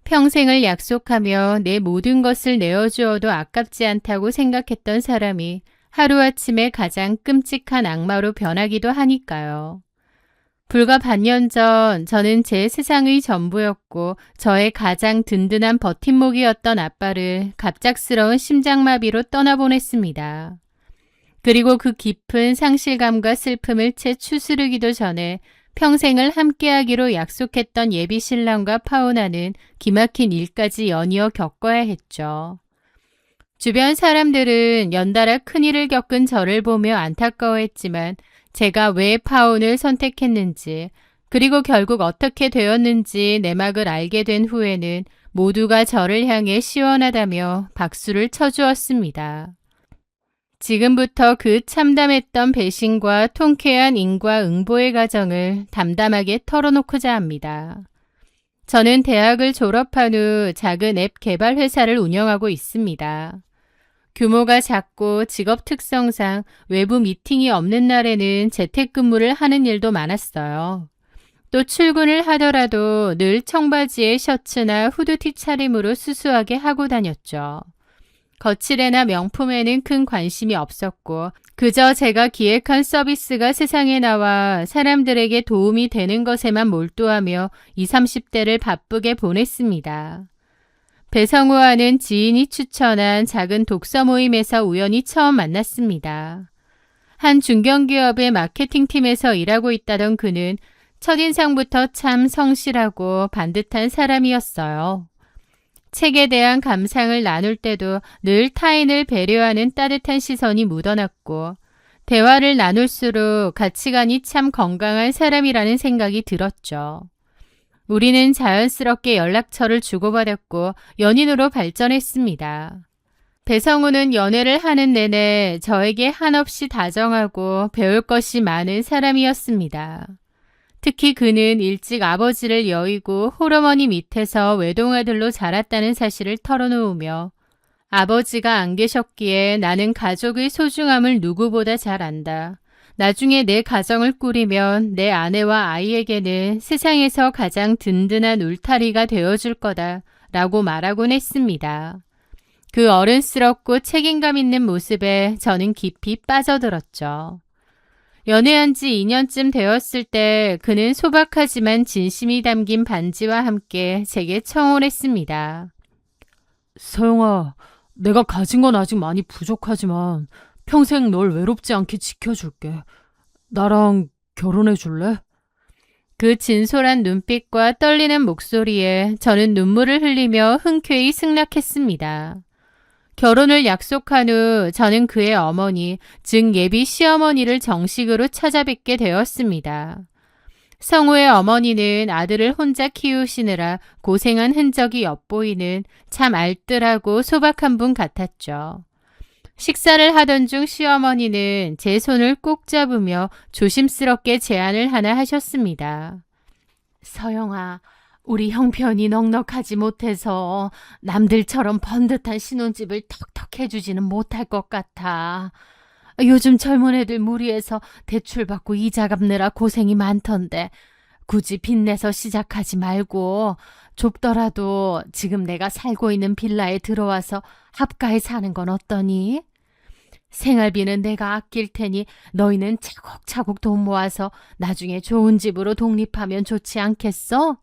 평생을 약속하며 내 모든 것을 내어주어도 아깝지 않다고 생각했던 사람이 하루아침에 가장 끔찍한 악마로 변하기도 하니까요. 불과 반년 전 저는 제 세상의 전부였고 저의 가장 든든한 버팀목이었던 아빠를 갑작스러운 심장마비로 떠나보냈습니다. 그리고 그 깊은 상실감과 슬픔을 채 추스르기도 전에 평생을 함께하기로 약속했던 예비 신랑과 파혼하는 기막힌 일까지 연이어 겪어야 했죠. 주변 사람들은 연달아 큰일을 겪은 저를 보며 안타까워했지만 제가 왜 파혼을 선택했는지 그리고 결국 어떻게 되었는지 내막을 알게 된 후에는 모두가 저를 향해 시원하다며 박수를 쳐주었습니다. 지금부터 그 참담했던 배신과 통쾌한 인과응보의 과정을 담담하게 털어놓고자 합니다. 저는 대학을 졸업한 후 작은 앱 개발 회사를 운영하고 있습니다. 규모가 작고 직업 특성상 외부 미팅이 없는 날에는 재택근무를 하는 일도 많았어요. 또 출근을 하더라도 늘 청바지에 셔츠나 후드티 차림으로 수수하게 하고 다녔죠. 거칠애나 명품에는 큰 관심이 없었고 그저 제가 기획한 서비스가 세상에 나와 사람들에게 도움이 되는 것에만 몰두하며 20, 30대를 바쁘게 보냈습니다. 배성우와는 지인이 추천한 작은 독서 모임에서 우연히 처음 만났습니다. 한 중견기업의 마케팅팀에서 일하고 있다던 그는 첫인상부터 참 성실하고 반듯한 사람이었어요. 책에 대한 감상을 나눌 때도 늘 타인을 배려하는 따뜻한 시선이 묻어났고 대화를 나눌수록 가치관이 참 건강한 사람이라는 생각이 들었죠. 우리는 자연스럽게 연락처를 주고받았고 연인으로 발전했습니다. 배성우는 연애를 하는 내내 저에게 한없이 다정하고 배울 것이 많은 사람이었습니다. 특히 그는 일찍 아버지를 여의고 홀어머니 밑에서 외동아들로 자랐다는 사실을 털어놓으며 아버지가 안 계셨기에 나는 가족의 소중함을 누구보다 잘 안다. 나중에 내 가정을 꾸리면 내 아내와 아이에게는 세상에서 가장 든든한 울타리가 되어줄 거다 라고 말하곤 했습니다. 그 어른스럽고 책임감 있는 모습에 저는 깊이 빠져들었죠. 연애한 지 2년쯤 되었을 때 그는 소박하지만 진심이 담긴 반지와 함께 제게 청혼했습니다. 서영아, 내가 가진 건 아직 많이 부족하지만 평생 널 외롭지 않게 지켜줄게. 나랑 결혼해 줄래? 그 진솔한 눈빛과 떨리는 목소리에 저는 눈물을 흘리며 흔쾌히 승낙했습니다. 결혼을 약속한 후 저는 그의 어머니, 즉 예비 시어머니를 정식으로 찾아뵙게 되었습니다. 성우의 어머니는 아들을 혼자 키우시느라 고생한 흔적이 엿보이는 참 알뜰하고 소박한 분 같았죠. 식사를 하던 중 시어머니는 제 손을 꼭 잡으며 조심스럽게 제안을 하나 하셨습니다. 서영아, 우리 형편이 넉넉하지 못해서 남들처럼 번듯한 신혼집을 턱턱 해주지는 못할 것 같아. 요즘 젊은 애들 무리해서 대출받고 이자 갚느라 고생이 많던데 굳이 빚내서 시작하지 말고 좁더라도 지금 내가 살고 있는 빌라에 들어와서 합가에 사는 건 어떠니? 생활비는 내가 아낄 테니 너희는 차곡차곡 돈 모아서 나중에 좋은 집으로 독립하면 좋지 않겠어?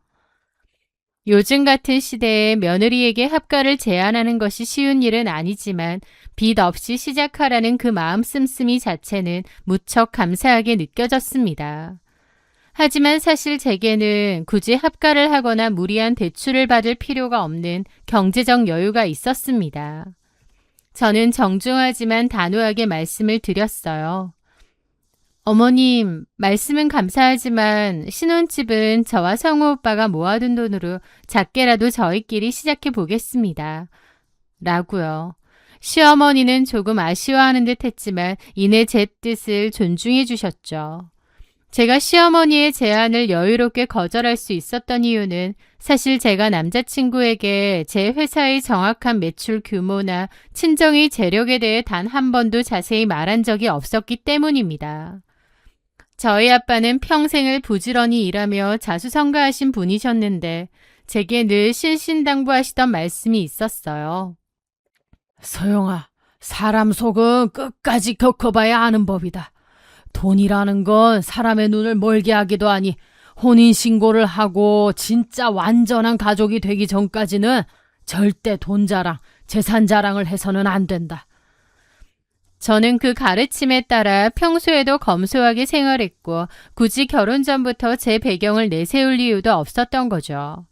요즘 같은 시대에 며느리에게 합가를 제안하는 것이 쉬운 일은 아니지만 빚 없이 시작하라는 그 마음 씀씀이 자체는 무척 감사하게 느껴졌습니다. 하지만 사실 제게는 굳이 합가를 하거나 무리한 대출을 받을 필요가 없는 경제적 여유가 있었습니다. 저는 정중하지만 단호하게 말씀을 드렸어요. 어머님, 말씀은 감사하지만 신혼집은 저와 성우 오빠가 모아둔 돈으로 작게라도 저희끼리 시작해 보겠습니다. 라고요. 시어머니는 조금 아쉬워하는 듯 했지만 이내 제 뜻을 존중해 주셨죠. 제가 시어머니의 제안을 여유롭게 거절할 수 있었던 이유는 사실 제가 남자친구에게 제 회사의 정확한 매출 규모나 친정의 재력에 대해 단 한 번도 자세히 말한 적이 없었기 때문입니다. 저희 아빠는 평생을 부지런히 일하며 자수성가하신 분이셨는데 제게 늘 신신당부하시던 말씀이 있었어요. 서영아, 사람 속은 끝까지 겪어봐야 아는 법이다. 돈이라는 건 사람의 눈을 멀게 하기도 하니 혼인신고를 하고 진짜 완전한 가족이 되기 전까지는 절대 돈 자랑, 재산 자랑을 해서는 안 된다. 저는 그 가르침에 따라 평소에도 검소하게 생활했고 굳이 결혼 전부터 제 배경을 내세울 이유도 없었던 거죠.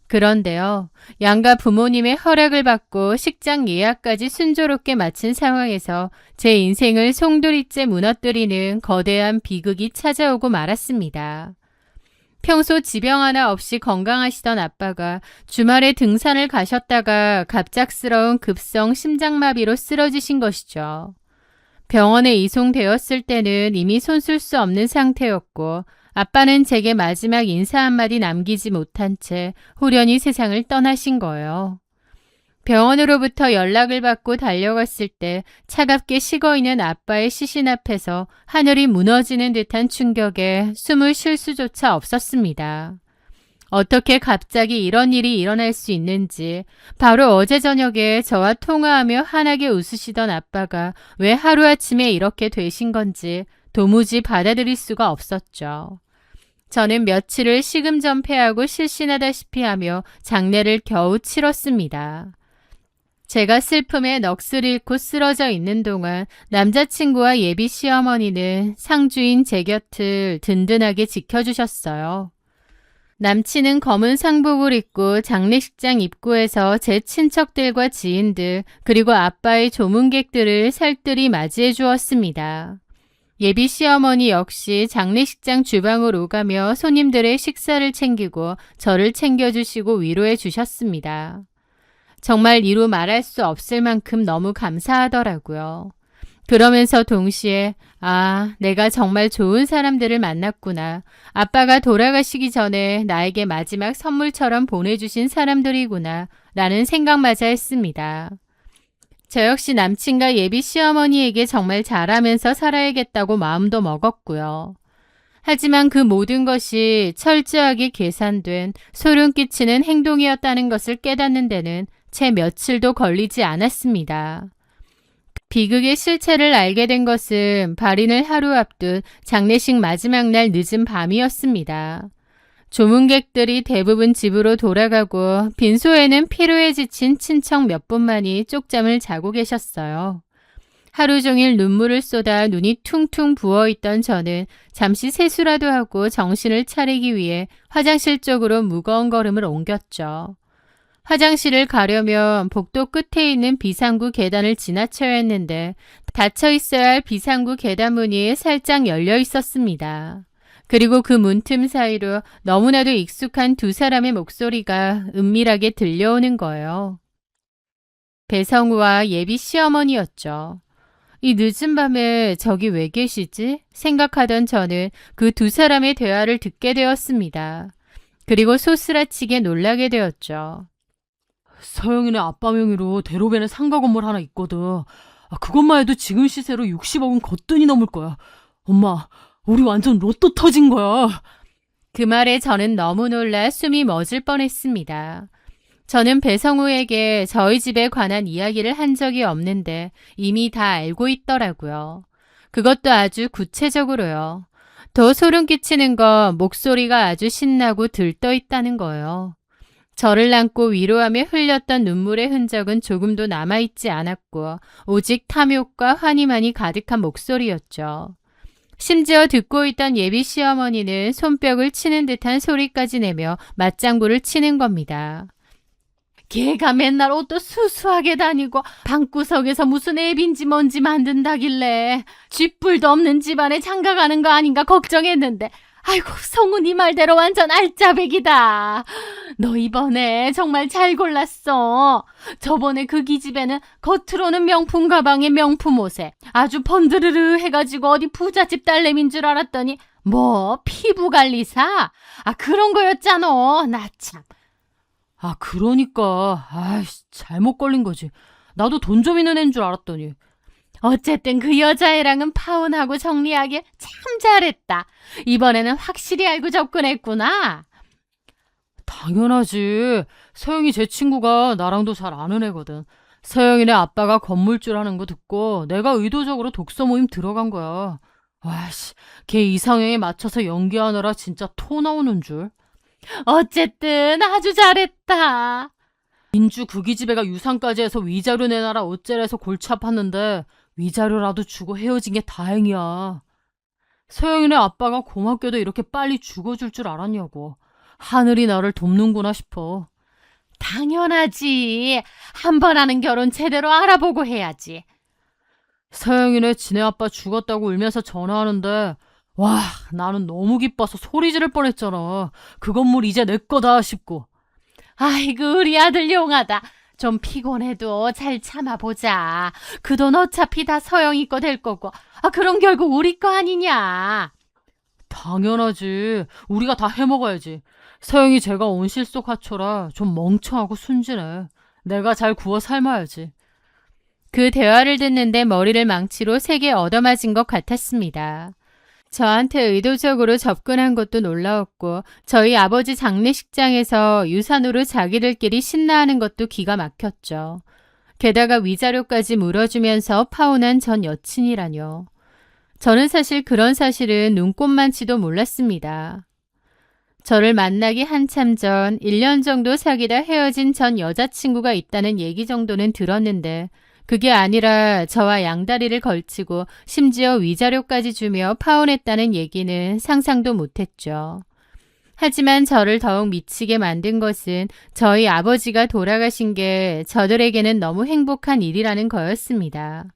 그런데요, 양가 부모님의 허락을 받고 식장 예약까지 순조롭게 마친 상황에서 제 인생을 송두리째 무너뜨리는 거대한 비극이 찾아오고 말았습니다. 평소 지병 하나 없이 건강하시던 아빠가 주말에 등산을 가셨다가 갑작스러운 급성 심장마비로 쓰러지신 것이죠. 병원에 이송되었을 때는 이미 손쓸 수 없는 상태였고 아빠는 제게 마지막 인사 한마디 남기지 못한 채 후련히 세상을 떠나신 거예요. 병원으로부터 연락을 받고 달려갔을 때 차갑게 식어있는 아빠의 시신 앞에서 하늘이 무너지는 듯한 충격에 숨을 쉴 수조차 없었습니다. 어떻게 갑자기 이런 일이 일어날 수 있는지, 바로 어제 저녁에 저와 통화하며 환하게 웃으시던 아빠가 왜 하루아침에 이렇게 되신 건지 도무지 받아들일 수가 없었죠. 저는 며칠을 시금전폐하고 실신하다시피 하며 장례를 겨우 치렀습니다. 제가 슬픔에 넋을 잃고 쓰러져 있는 동안 남자친구와 예비 시어머니는 상주인 제 곁을 든든하게 지켜주셨어요. 남친은 검은 상복을 입고 장례식장 입구에서 제 친척들과 지인들 그리고 아빠의 조문객들을 살뜰히 맞이해 주었습니다. 예비 시어머니 역시 장례식장 주방으로 오가며 손님들의 식사를 챙기고 저를 챙겨주시고 위로해 주셨습니다. 정말 이루 말할 수 없을 만큼 너무 감사하더라고요. 그러면서 동시에 내가 정말 좋은 사람들을 만났구나. 아빠가 돌아가시기 전에 나에게 마지막 선물처럼 보내주신 사람들이구나 라는 생각마저 했습니다. 저 역시 남친과 예비 시어머니에게 정말 잘하면서 살아야겠다고 마음도 먹었고요. 하지만 그 모든 것이 철저하게 계산된 소름 끼치는 행동이었다는 것을 깨닫는 데는 채 며칠도 걸리지 않았습니다. 비극의 실체를 알게 된 것은 발인을 하루 앞둔 장례식 마지막 날 늦은 밤이었습니다. 조문객들이 대부분 집으로 돌아가고 빈소에는 피로에 지친 친척 몇 분만이 쪽잠을 자고 계셨어요. 하루 종일 눈물을 쏟아 눈이 퉁퉁 부어있던 저는 잠시 세수라도 하고 정신을 차리기 위해 화장실 쪽으로 무거운 걸음을 옮겼죠. 화장실을 가려면 복도 끝에 있는 비상구 계단을 지나쳐야 했는데 닫혀 있어야 할 비상구 계단 문이 살짝 열려 있었습니다. 그리고 그 문틈 사이로 너무나도 익숙한 두 사람의 목소리가 은밀하게 들려오는 거예요. 배성우와 예비 시어머니였죠. 이 늦은 밤에 저기 왜 계시지? 생각하던 저는 그 두 사람의 대화를 듣게 되었습니다. 그리고 소스라치게 놀라게 되었죠. 서영이네 아빠 명의로 대로변에 상가 건물 하나 있거든. 그것만 해도 지금 시세로 60억은 거뜬히 넘을 거야. 엄마, 우리 완전 로또 터진 거야. 그 말에 저는 너무 놀라 숨이 멎을 뻔했습니다. 저는 배성우에게 저희 집에 관한 이야기를 한 적이 없는데 이미 다 알고 있더라고요. 그것도 아주 구체적으로요. 더 소름 끼치는 건 목소리가 아주 신나고 들떠 있다는 거예요. 저를 안고 위로하며 흘렸던 눈물의 흔적은 조금도 남아있지 않았고 오직 탐욕과 환희만이 가득한 목소리였죠. 심지어 듣고 있던 예비 시어머니는 손뼉을 치는 듯한 소리까지 내며 맞장구를 치는 겁니다. 걔가 맨날 옷도 수수하게 다니고 방구석에서 무슨 애빈지 뭔지 만든다길래 쥐뿔도 없는 집안에 장가가는 거 아닌가 걱정했는데 아이고 성우 네 말대로 완전 알짜배기다. 너 이번에 정말 잘 골랐어. 저번에 그 기집애는 겉으로는 명품 가방에 명품 옷에 아주 번드르르 해가지고 어디 부잣집 딸내미인 줄 알았더니 뭐 피부관리사? 그런 거였잖아. 나 참. 그러니까 잘못 걸린 거지. 나도 돈 좀 있는 애인 줄 알았더니. 어쨌든 그 여자애랑은 파혼하고 정리하길 참 잘했다. 이번에는 확실히 알고 접근했구나. 당연하지. 서영이 제 친구가 나랑도 잘 아는 애거든. 서영이네 아빠가 건물줄 하는 거 듣고 내가 의도적으로 독서 모임 들어간 거야. 와씨, 걔 이상형에 맞춰서 연기하느라 진짜 토 나오는 줄. 어쨌든 아주 잘했다. 민주 구기집애가 유산까지 해서 위자료 내놔라 어째래서 골치 아팠는데 위자료라도 주고 헤어진 게 다행이야. 서영이네 아빠가 고맙게도 이렇게 빨리 죽어줄 줄 알았냐고. 하늘이 나를 돕는구나 싶어. 당연하지. 한 번 하는 결혼 제대로 알아보고 해야지. 서영이네 지네 아빠 죽었다고 울면서 전화하는데 와, 나는 너무 기뻐서 소리 지를 뻔했잖아. 그 건물 이제 내 거다 싶고. 아이고 우리 아들 용하다. 좀 피곤해도 잘 참아보자. 그 돈 어차피 다 서영이 거 될 거고. 그럼 결국 우리 거 아니냐. 당연하지. 우리가 다 해먹어야지. 서영이 제가 온실속 하초라 좀 멍청하고 순진해. 내가 잘 구워 삶아야지. 그 대화를 듣는데 머리를 망치로 3개 얻어맞은 것 같았습니다. 저한테 의도적으로 접근한 것도 놀라웠고 저희 아버지 장례식장에서 유산으로 자기들끼리 신나하는 것도 기가 막혔죠. 게다가 위자료까지 물어주면서 파혼한 전 여친이라뇨. 저는 사실 그런 사실은 눈꼽만치도 몰랐습니다. 저를 만나기 한참 전 1년 정도 사귀다 헤어진 전 여자친구가 있다는 얘기 정도는 들었는데 그게 아니라 저와 양다리를 걸치고 심지어 위자료까지 주며 파혼했다는 얘기는 상상도 못했죠. 하지만 저를 더욱 미치게 만든 것은 저희 아버지가 돌아가신 게 저들에게는 너무 행복한 일이라는 거였습니다.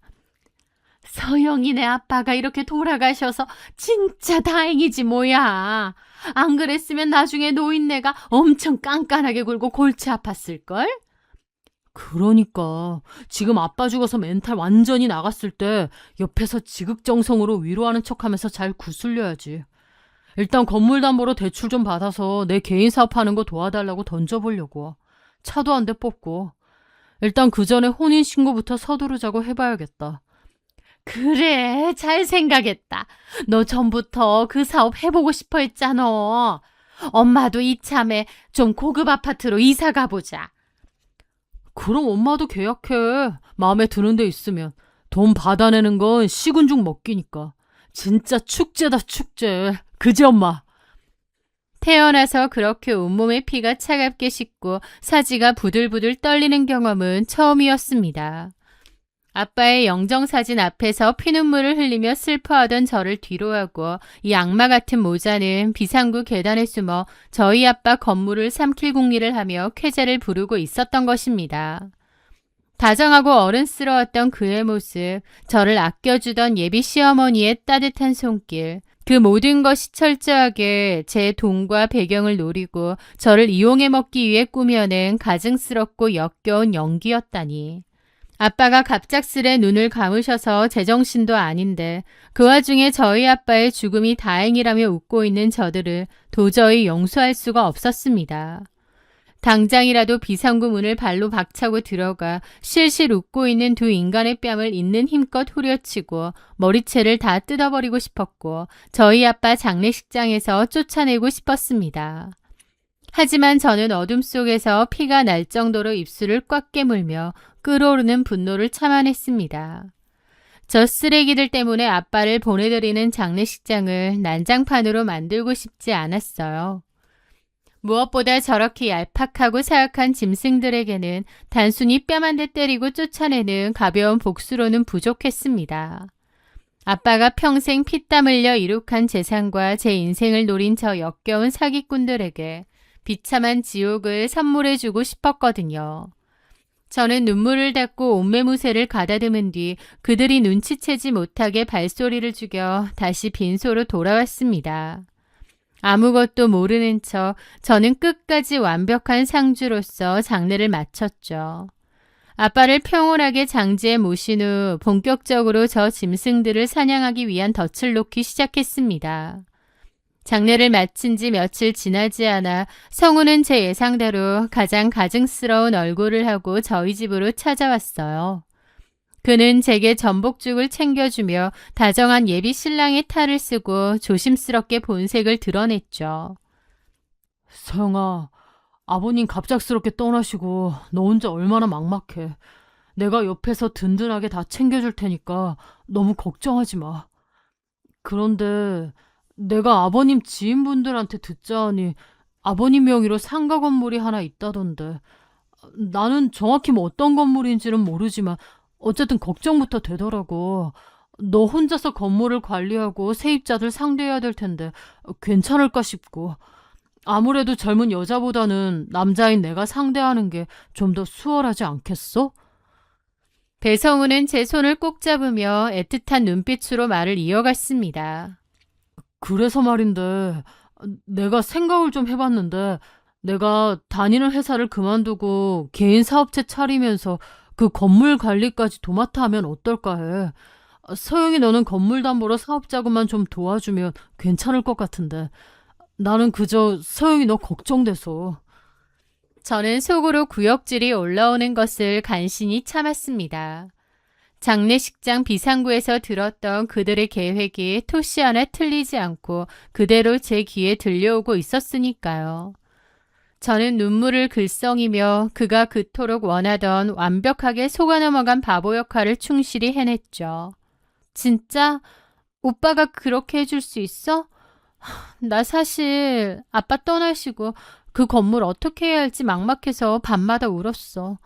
서영이네 아빠가 이렇게 돌아가셔서 진짜 다행이지 뭐야. 안 그랬으면 나중에 노인네가 엄청 깐깐하게 굴고 골치 아팠을걸? 그러니까 지금 아빠 죽어서 멘탈 완전히 나갔을 때 옆에서 지극정성으로 위로하는 척하면서 잘 구슬려야지. 일단 건물담보로 대출 좀 받아서 내 개인 사업하는 거 도와달라고 던져보려고. 차도 한 대 뽑고. 일단 그 전에 혼인신고부터 서두르자고 해봐야겠다. 그래, 잘 생각했다. 너 전부터 그 사업 해보고 싶어 했잖아. 엄마도 이참에 좀 고급 아파트로 이사 가보자. 그럼 엄마도 계약해. 마음에 드는 데 있으면. 돈 받아내는 건 식은 죽 먹기니까. 진짜 축제다 축제. 그지 엄마? 태어나서 그렇게 온몸에 피가 차갑게 식고 사지가 부들부들 떨리는 경험은 처음이었습니다. 아빠의 영정사진 앞에서 피눈물을 흘리며 슬퍼하던 저를 뒤로하고 이 악마 같은 모자는 비상구 계단에 숨어 저희 아빠 건물을 삼킬 궁리를 하며 쾌재를 부르고 있었던 것입니다. 다정하고 어른스러웠던 그의 모습, 저를 아껴주던 예비 시어머니의 따뜻한 손길, 그 모든 것이 철저하게 제 돈과 배경을 노리고 저를 이용해 먹기 위해 꾸며낸 가증스럽고 역겨운 연기였다니. 아빠가 갑작스레 눈을 감으셔서 제정신도 아닌데 그 와중에 저희 아빠의 죽음이 다행이라며 웃고 있는 저들을 도저히 용서할 수가 없었습니다. 당장이라도 비상구 문을 발로 박차고 들어가 실실 웃고 있는 두 인간의 뺨을 있는 힘껏 후려치고 머리채를 다 뜯어버리고 싶었고 저희 아빠 장례식장에서 쫓아내고 싶었습니다. 하지만 저는 어둠 속에서 피가 날 정도로 입술을 꽉 깨물며 끓어오르는 분노를 참아냈습니다. 저 쓰레기들 때문에 아빠를 보내드리는 장례식장을 난장판으로 만들고 싶지 않았어요. 무엇보다 저렇게 얄팍하고 사악한 짐승들에게는 단순히 뺨 한 대 때리고 쫓아내는 가벼운 복수로는 부족했습니다. 아빠가 평생 피땀 흘려 이룩한 재산과 제 인생을 노린 저 역겨운 사기꾼들에게 비참한 지옥을 선물해주고 싶었거든요. 저는 눈물을 닦고 옷매무새를 가다듬은 뒤 그들이 눈치채지 못하게 발소리를 죽여 다시 빈소로 돌아왔습니다. 아무것도 모르는 척 저는 끝까지 완벽한 상주로서 장례를 마쳤죠. 아빠를 평온하게 장지에 모신 후 본격적으로 저 짐승들을 사냥하기 위한 덫을 놓기 시작했습니다. 장례를 마친 지 며칠 지나지 않아 성우는 제 예상대로 가장 가증스러운 얼굴을 하고 저희 집으로 찾아왔어요. 그는 제게 전복죽을 챙겨주며 다정한 예비 신랑의 탈을 쓰고 조심스럽게 본색을 드러냈죠. 서영아, 아버님 갑작스럽게 떠나시고 너 혼자 얼마나 막막해. 내가 옆에서 든든하게 다 챙겨줄 테니까 너무 걱정하지 마. 그런데 내가 아버님 지인분들한테 듣자 하니 아버님 명의로 상가 건물이 하나 있다던데 나는 정확히 뭐 어떤 건물인지는 모르지만 어쨌든 걱정부터 되더라고. 너 혼자서 건물을 관리하고 세입자들 상대해야 될 텐데 괜찮을까 싶고 아무래도 젊은 여자보다는 남자인 내가 상대하는 게 좀 더 수월하지 않겠어? 배성우는 제 손을 꼭 잡으며 애틋한 눈빛으로 말을 이어갔습니다. 그래서 말인데 내가 생각을 좀 해봤는데 내가 다니는 회사를 그만두고 개인 사업체 차리면서 그 건물 관리까지 도맡아 하면 어떨까 해. 서영이 너는 건물 담보로 사업 자금만 좀 도와주면 괜찮을 것 같은데 나는 그저 서영이 너 걱정돼서. 저는 속으로 구역질이 올라오는 것을 간신히 참았습니다. 장례식장 비상구에서 들었던 그들의 계획이 토시 하나 틀리지 않고 그대로 제 귀에 들려오고 있었으니까요. 저는 눈물을 글썽이며 그가 그토록 원하던 완벽하게 속아 넘어간 바보 역할을 충실히 해냈죠. 진짜? 오빠가 그렇게 해줄 수 있어? 나 사실 아빠 떠나시고 그 건물 어떻게 해야 할지 막막해서 밤마다 울었어.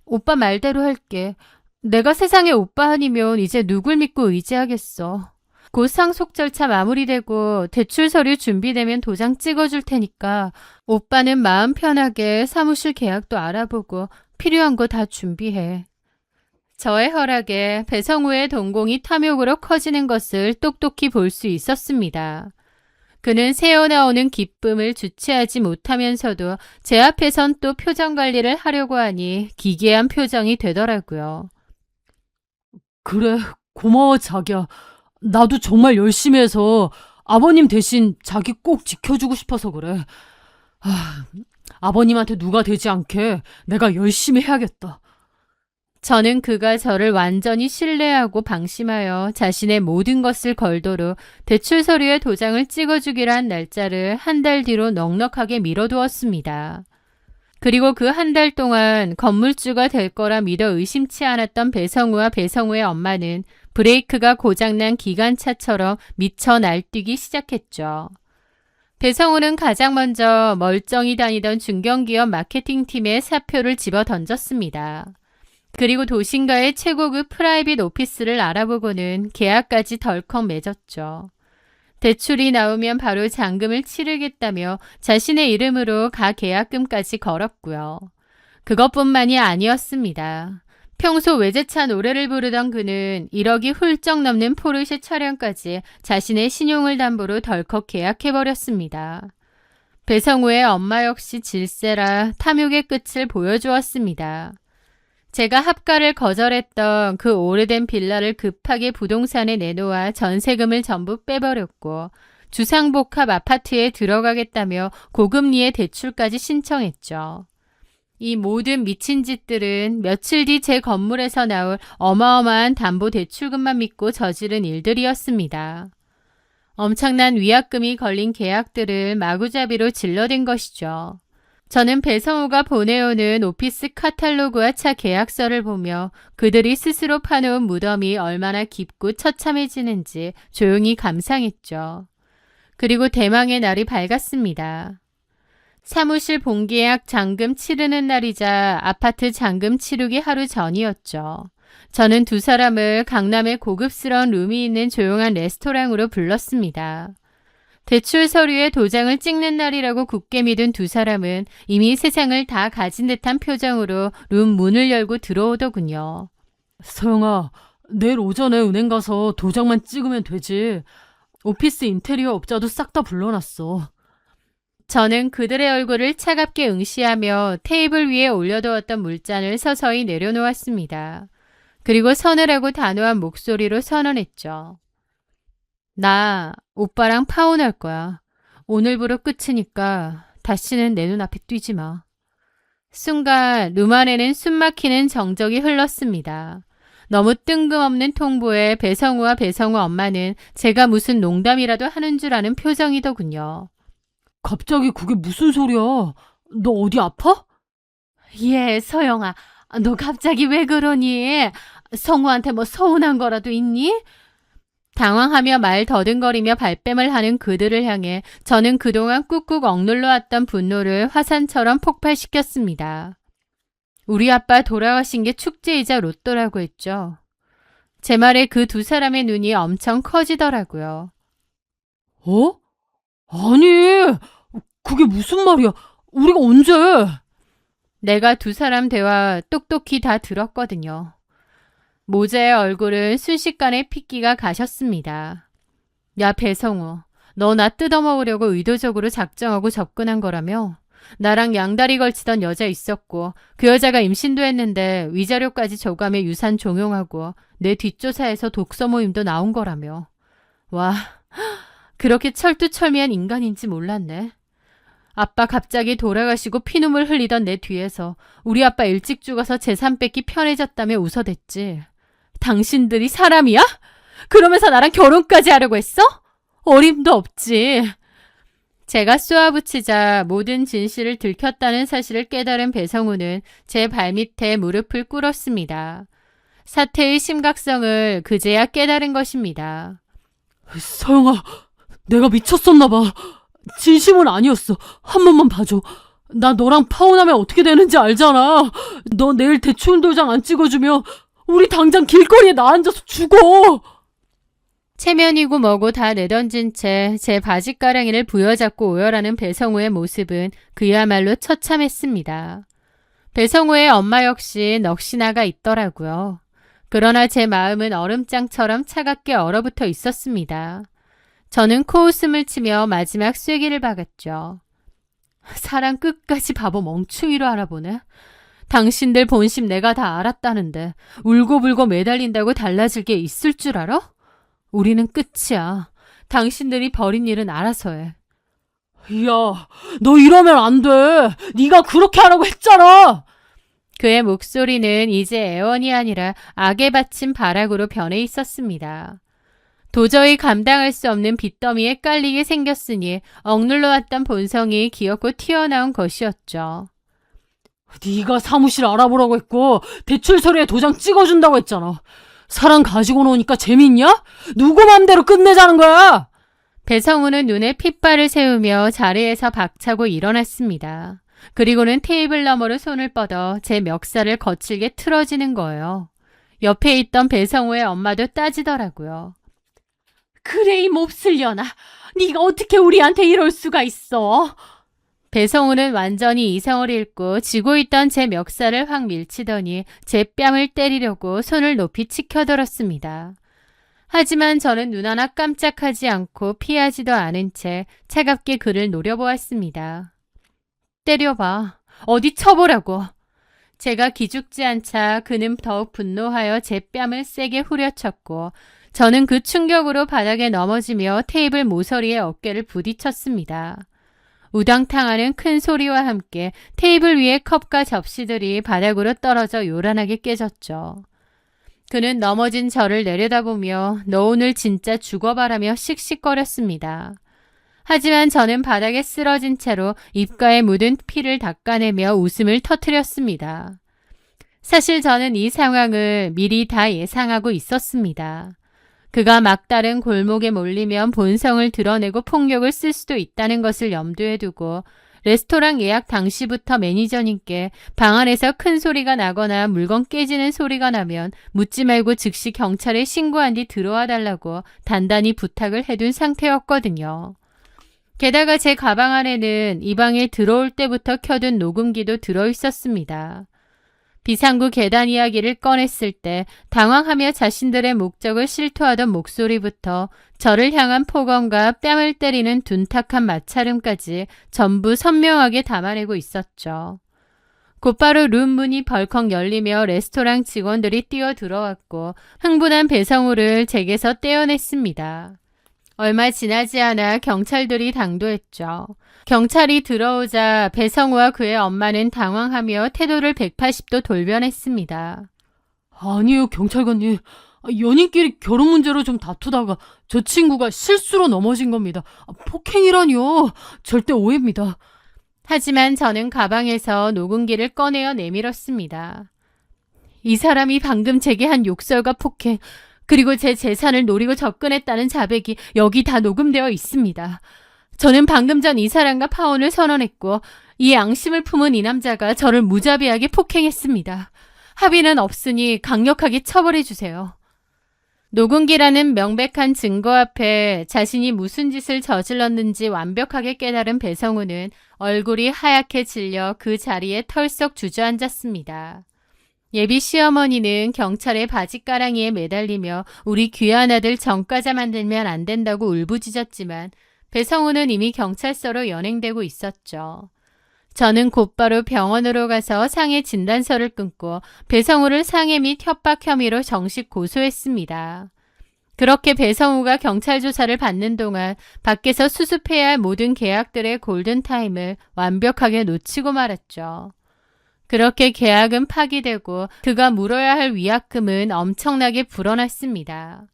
오빠 말대로 할게. 내가 세상에 오빠 아니면 이제 누굴 믿고 의지하겠어. 곧 상속 절차 마무리되고 대출 서류 준비되면 도장 찍어줄 테니까 오빠는 마음 편하게 사무실 계약도 알아보고 필요한 거 다 준비해. 저의 허락에 배성우의 동공이 탐욕으로 커지는 것을 똑똑히 볼 수 있었습니다. 그는 새어나오는 기쁨을 주체하지 못하면서도 제 앞에선 또 표정 관리를 하려고 하니 기괴한 표정이 되더라고요. 그래, 고마워 자기야. 나도 정말 열심히 해서 아버님 대신 자기 꼭 지켜주고 싶어서 그래. 아버님한테 누가 되지 않게 내가 열심히 해야겠다. 저는 그가 저를 완전히 신뢰하고 방심하여 자신의 모든 것을 걸도록 대출 서류에 도장을 찍어주기로 한 날짜를 한 달 뒤로 넉넉하게 미뤄두었습니다. 그리고 그 한 달 동안 건물주가 될 거라 믿어 의심치 않았던 배성우와 배성우의 엄마는 브레이크가 고장난 기관차처럼 미쳐 날뛰기 시작했죠. 배성우는 가장 먼저 멀쩡히 다니던 중견기업 마케팅팀에 사표를 집어 던졌습니다. 그리고 도심가의 최고급 프라이빗 오피스를 알아보고는 계약까지 덜컥 맺었죠. 대출이 나오면 바로 잔금을 치르겠다며 자신의 이름으로 가계약금까지 걸었고요. 그것뿐만이 아니었습니다. 평소 외제차 노래를 부르던 그는 1억이 훌쩍 넘는 포르쉐 차량까지 자신의 신용을 담보로 덜컥 계약해버렸습니다. 배성우의 엄마 역시 질세라 탐욕의 끝을 보여주었습니다. 제가 합가를 거절했던 그 오래된 빌라를 급하게 부동산에 내놓아 전세금을 전부 빼버렸고 주상복합 아파트에 들어가겠다며 고금리의 대출까지 신청했죠. 이 모든 미친 짓들은 며칠 뒤 제 건물에서 나올 어마어마한 담보대출금만 믿고 저지른 일들이었습니다. 엄청난 위약금이 걸린 계약들을 마구잡이로 질러댄 것이죠. 저는 배성우가 보내오는 오피스 카탈로그와 차 계약서를 보며 그들이 스스로 파놓은 무덤이 얼마나 깊고 처참해지는지 조용히 감상했죠. 그리고 대망의 날이 밝았습니다. 사무실 본계약 잔금 치르는 날이자 아파트 잔금 치르기 하루 전이었죠. 저는 두 사람을 강남의 고급스러운 룸이 있는 조용한 레스토랑으로 불렀습니다. 대출 서류에 도장을 찍는 날이라고 굳게 믿은 두 사람은 이미 세상을 다 가진 듯한 표정으로 룸 문을 열고 들어오더군요. 서영아, 내일 오전에 은행 가서 도장만 찍으면 되지. 오피스 인테리어 업자도 싹 다 불러놨어. 저는 그들의 얼굴을 차갑게 응시하며 테이블 위에 올려두었던 물잔을 서서히 내려놓았습니다. 그리고 서늘하고 단호한 목소리로 선언했죠. 나 오빠랑 파혼할 거야. 오늘부로 끝이니까 다시는 내 눈앞에 뛰지 마. 순간 룸 안에는 숨막히는 정적이 흘렀습니다. 너무 뜬금없는 통보에 배성우와 배성우 엄마는 제가 무슨 농담이라도 하는 줄 아는 표정이더군요. 갑자기 그게 무슨 소리야? 너 어디 아파? 예, 서영아. 너 갑자기 왜 그러니? 성우한테 뭐 서운한 거라도 있니? 당황하며 말 더듬거리며 발뺌을 하는 그들을 향해 저는 그동안 꾹꾹 억눌러 왔던 분노를 화산처럼 폭발시켰습니다. 우리 아빠 돌아가신 게 축제이자 로또라고 했죠. 제 말에 그 두 사람의 눈이 엄청 커지더라고요. 어? 아니, 그게 무슨 말이야? 우리가 언제? 내가 두 사람 대화 똑똑히 다 들었거든요. 모자의 얼굴은 순식간에 핏기가 가셨습니다. 야, 배성우, 너 나 뜯어먹으려고 의도적으로 작정하고 접근한 거라며? 나랑 양다리 걸치던 여자 있었고 그 여자가 임신도 했는데 위자료까지 줘가며 유산 종용하고 내 뒷조사에서 독서 모임도 나온 거라며. 와, 그렇게 철두철미한 인간인지 몰랐네. 아빠 갑자기 돌아가시고 피눈물 흘리던 내 뒤에서 우리 아빠 일찍 죽어서 재산 뺏기 편해졌다며 웃어댔지. 당신들이 사람이야? 그러면서 나랑 결혼까지 하려고 했어? 어림도 없지. 제가 쏘아붙이자 모든 진실을 들켰다는 사실을 깨달은 배성우는 제 발밑에 무릎을 꿇었습니다. 사태의 심각성을 그제야 깨달은 것입니다. 서영아, 내가 미쳤었나 봐. 진심은 아니었어. 한 번만 봐줘. 나 너랑 파혼하면 어떻게 되는지 알잖아. 너 내일 대출 도장 안 찍어주면 우리 당장 길거리에 나앉아서 죽어. 체면이고 뭐고 다 내던진 채 제 바지가랑이를 부여잡고 오열하는 배성우의 모습은 그야말로 처참했습니다. 배성우의 엄마 역시 넋이나가 있더라고요. 그러나 제 마음은 얼음장처럼 차갑게 얼어붙어 있었습니다. 저는 코웃음을 치며 마지막 쐐기를 박았죠. 사람 끝까지 바보 멍충이로 알아보네. 당신들 본심 내가 다 알았다는데 울고불고 매달린다고 달라질 게 있을 줄 알아? 우리는 끝이야. 당신들이 벌인 일은 알아서 해. 야, 너 이러면 안 돼. 네가 그렇게 하라고 했잖아. 그의 목소리는 이제 애원이 아니라 악에 바친 발악으로 변해 있었습니다. 도저히 감당할 수 없는 빚더미에 깔리게 생겼으니 억눌러왔던 본성이 기어코 튀어나온 것이었죠. 네가 사무실 알아보라고 했고 대출 서류에 도장 찍어준다고 했잖아. 사람 가지고 노니까 재밌냐? 누구 맘대로 끝내자는 거야? 배성우는 눈에 핏발을 세우며 자리에서 박차고 일어났습니다. 그리고는 테이블 너머로 손을 뻗어 제 멱살을 거칠게 틀어지는 거예요. 옆에 있던 배성우의 엄마도 따지더라고요. 그래 이 몹쓸려나. 네가 어떻게 우리한테 이럴 수가 있어? 배성우는 완전히 이성을 잃고 쥐고 있던 제 멱살을 확 밀치더니 제 뺨을 때리려고 손을 높이 치켜들었습니다. 하지만 저는 눈 하나 깜짝하지 않고 피하지도 않은 채 차갑게 그를 노려보았습니다. 때려봐. 어디 쳐보라고. 제가 기죽지 않자 그는 더욱 분노하여 제 뺨을 세게 후려쳤고 저는 그 충격으로 바닥에 넘어지며 테이블 모서리에 어깨를 부딪혔습니다. 우당탕하는 큰 소리와 함께 테이블 위의 컵과 접시들이 바닥으로 떨어져 요란하게 깨졌죠. 그는 넘어진 저를 내려다보며 너 오늘 진짜 죽어봐라며 씩씩거렸습니다. 하지만 저는 바닥에 쓰러진 채로 입가에 묻은 피를 닦아내며 웃음을 터뜨렸습니다. 사실 저는 이 상황을 미리 다 예상하고 있었습니다. 그가 막다른 골목에 몰리면 본성을 드러내고 폭력을 쓸 수도 있다는 것을 염두에 두고 레스토랑 예약 당시부터 매니저님께 방 안에서 큰 소리가 나거나 물건 깨지는 소리가 나면 묻지 말고 즉시 경찰에 신고한 뒤 들어와 달라고 단단히 부탁을 해둔 상태였거든요. 게다가 제 가방 안에는 이 방에 들어올 때부터 켜둔 녹음기도 들어있었습니다. 비상구 계단 이야기를 꺼냈을 때 당황하며 자신들의 목적을 실토하던 목소리부터 저를 향한 폭언과 뺨을 때리는 둔탁한 마찰음까지 전부 선명하게 담아내고 있었죠. 곧바로 룸 문이 벌컥 열리며 레스토랑 직원들이 뛰어 들어왔고 흥분한 배성우를 제게서 떼어냈습니다. 얼마 지나지 않아 경찰들이 당도했죠. 경찰이 들어오자 배성우와 그의 엄마는 당황하며 태도를 180도 돌변했습니다. 아니에요, 경찰관님. 연인끼리 결혼 문제로 좀 다투다가 저 친구가 실수로 넘어진 겁니다. 폭행이라니요. 절대 오해입니다. 하지만 저는 가방에서 녹음기를 꺼내어 내밀었습니다. 이 사람이 방금 제게 한 욕설과 폭행, 그리고 제 재산을 노리고 접근했다는 자백이 여기 다 녹음되어 있습니다. 저는 방금 전 이 사람과 파혼을 선언했고 이 양심을 품은 이 남자가 저를 무자비하게 폭행했습니다. 합의는 없으니 강력하게 처벌해 주세요. 녹음기라는 명백한 증거 앞에 자신이 무슨 짓을 저질렀는지 완벽하게 깨달은 배성우는 얼굴이 하얗게 질려 그 자리에 털썩 주저앉았습니다. 예비 시어머니는 경찰의 바짓가랑이에 매달리며 우리 귀한 아들 전과자 만들면 안 된다고 울부짖었지만 배성우는 이미 경찰서로 연행되고 있었죠. 저는 곧바로 병원으로 가서 상해 진단서를 끊고 배성우를 상해 및 협박 혐의로 정식 고소했습니다. 그렇게 배성우가 경찰 조사를 받는 동안 밖에서 수습해야 할 모든 계약들의 골든타임을 완벽하게 놓치고 말았죠. 그렇게 계약은 파기되고 그가 물어야 할 위약금은 엄청나게 불어났습니다.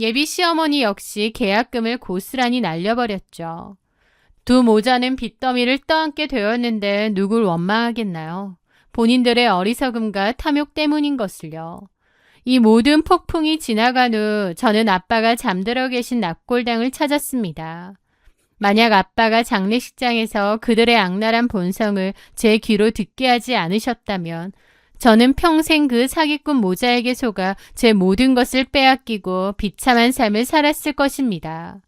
예비 시어머니 역시 계약금을 고스란히 날려버렸죠. 두 모자는 빚더미를 떠안게 되었는데 누굴 원망하겠나요? 본인들의 어리석음과 탐욕 때문인 것을요. 이 모든 폭풍이 지나간 후 저는 아빠가 잠들어 계신 납골당을 찾았습니다. 만약 아빠가 장례식장에서 그들의 악랄한 본성을 제 귀로 듣게 하지 않으셨다면 저는 평생 그 사기꾼 모자에게 속아 제 모든 것을 빼앗기고 비참한 삶을 살았을 것입니다.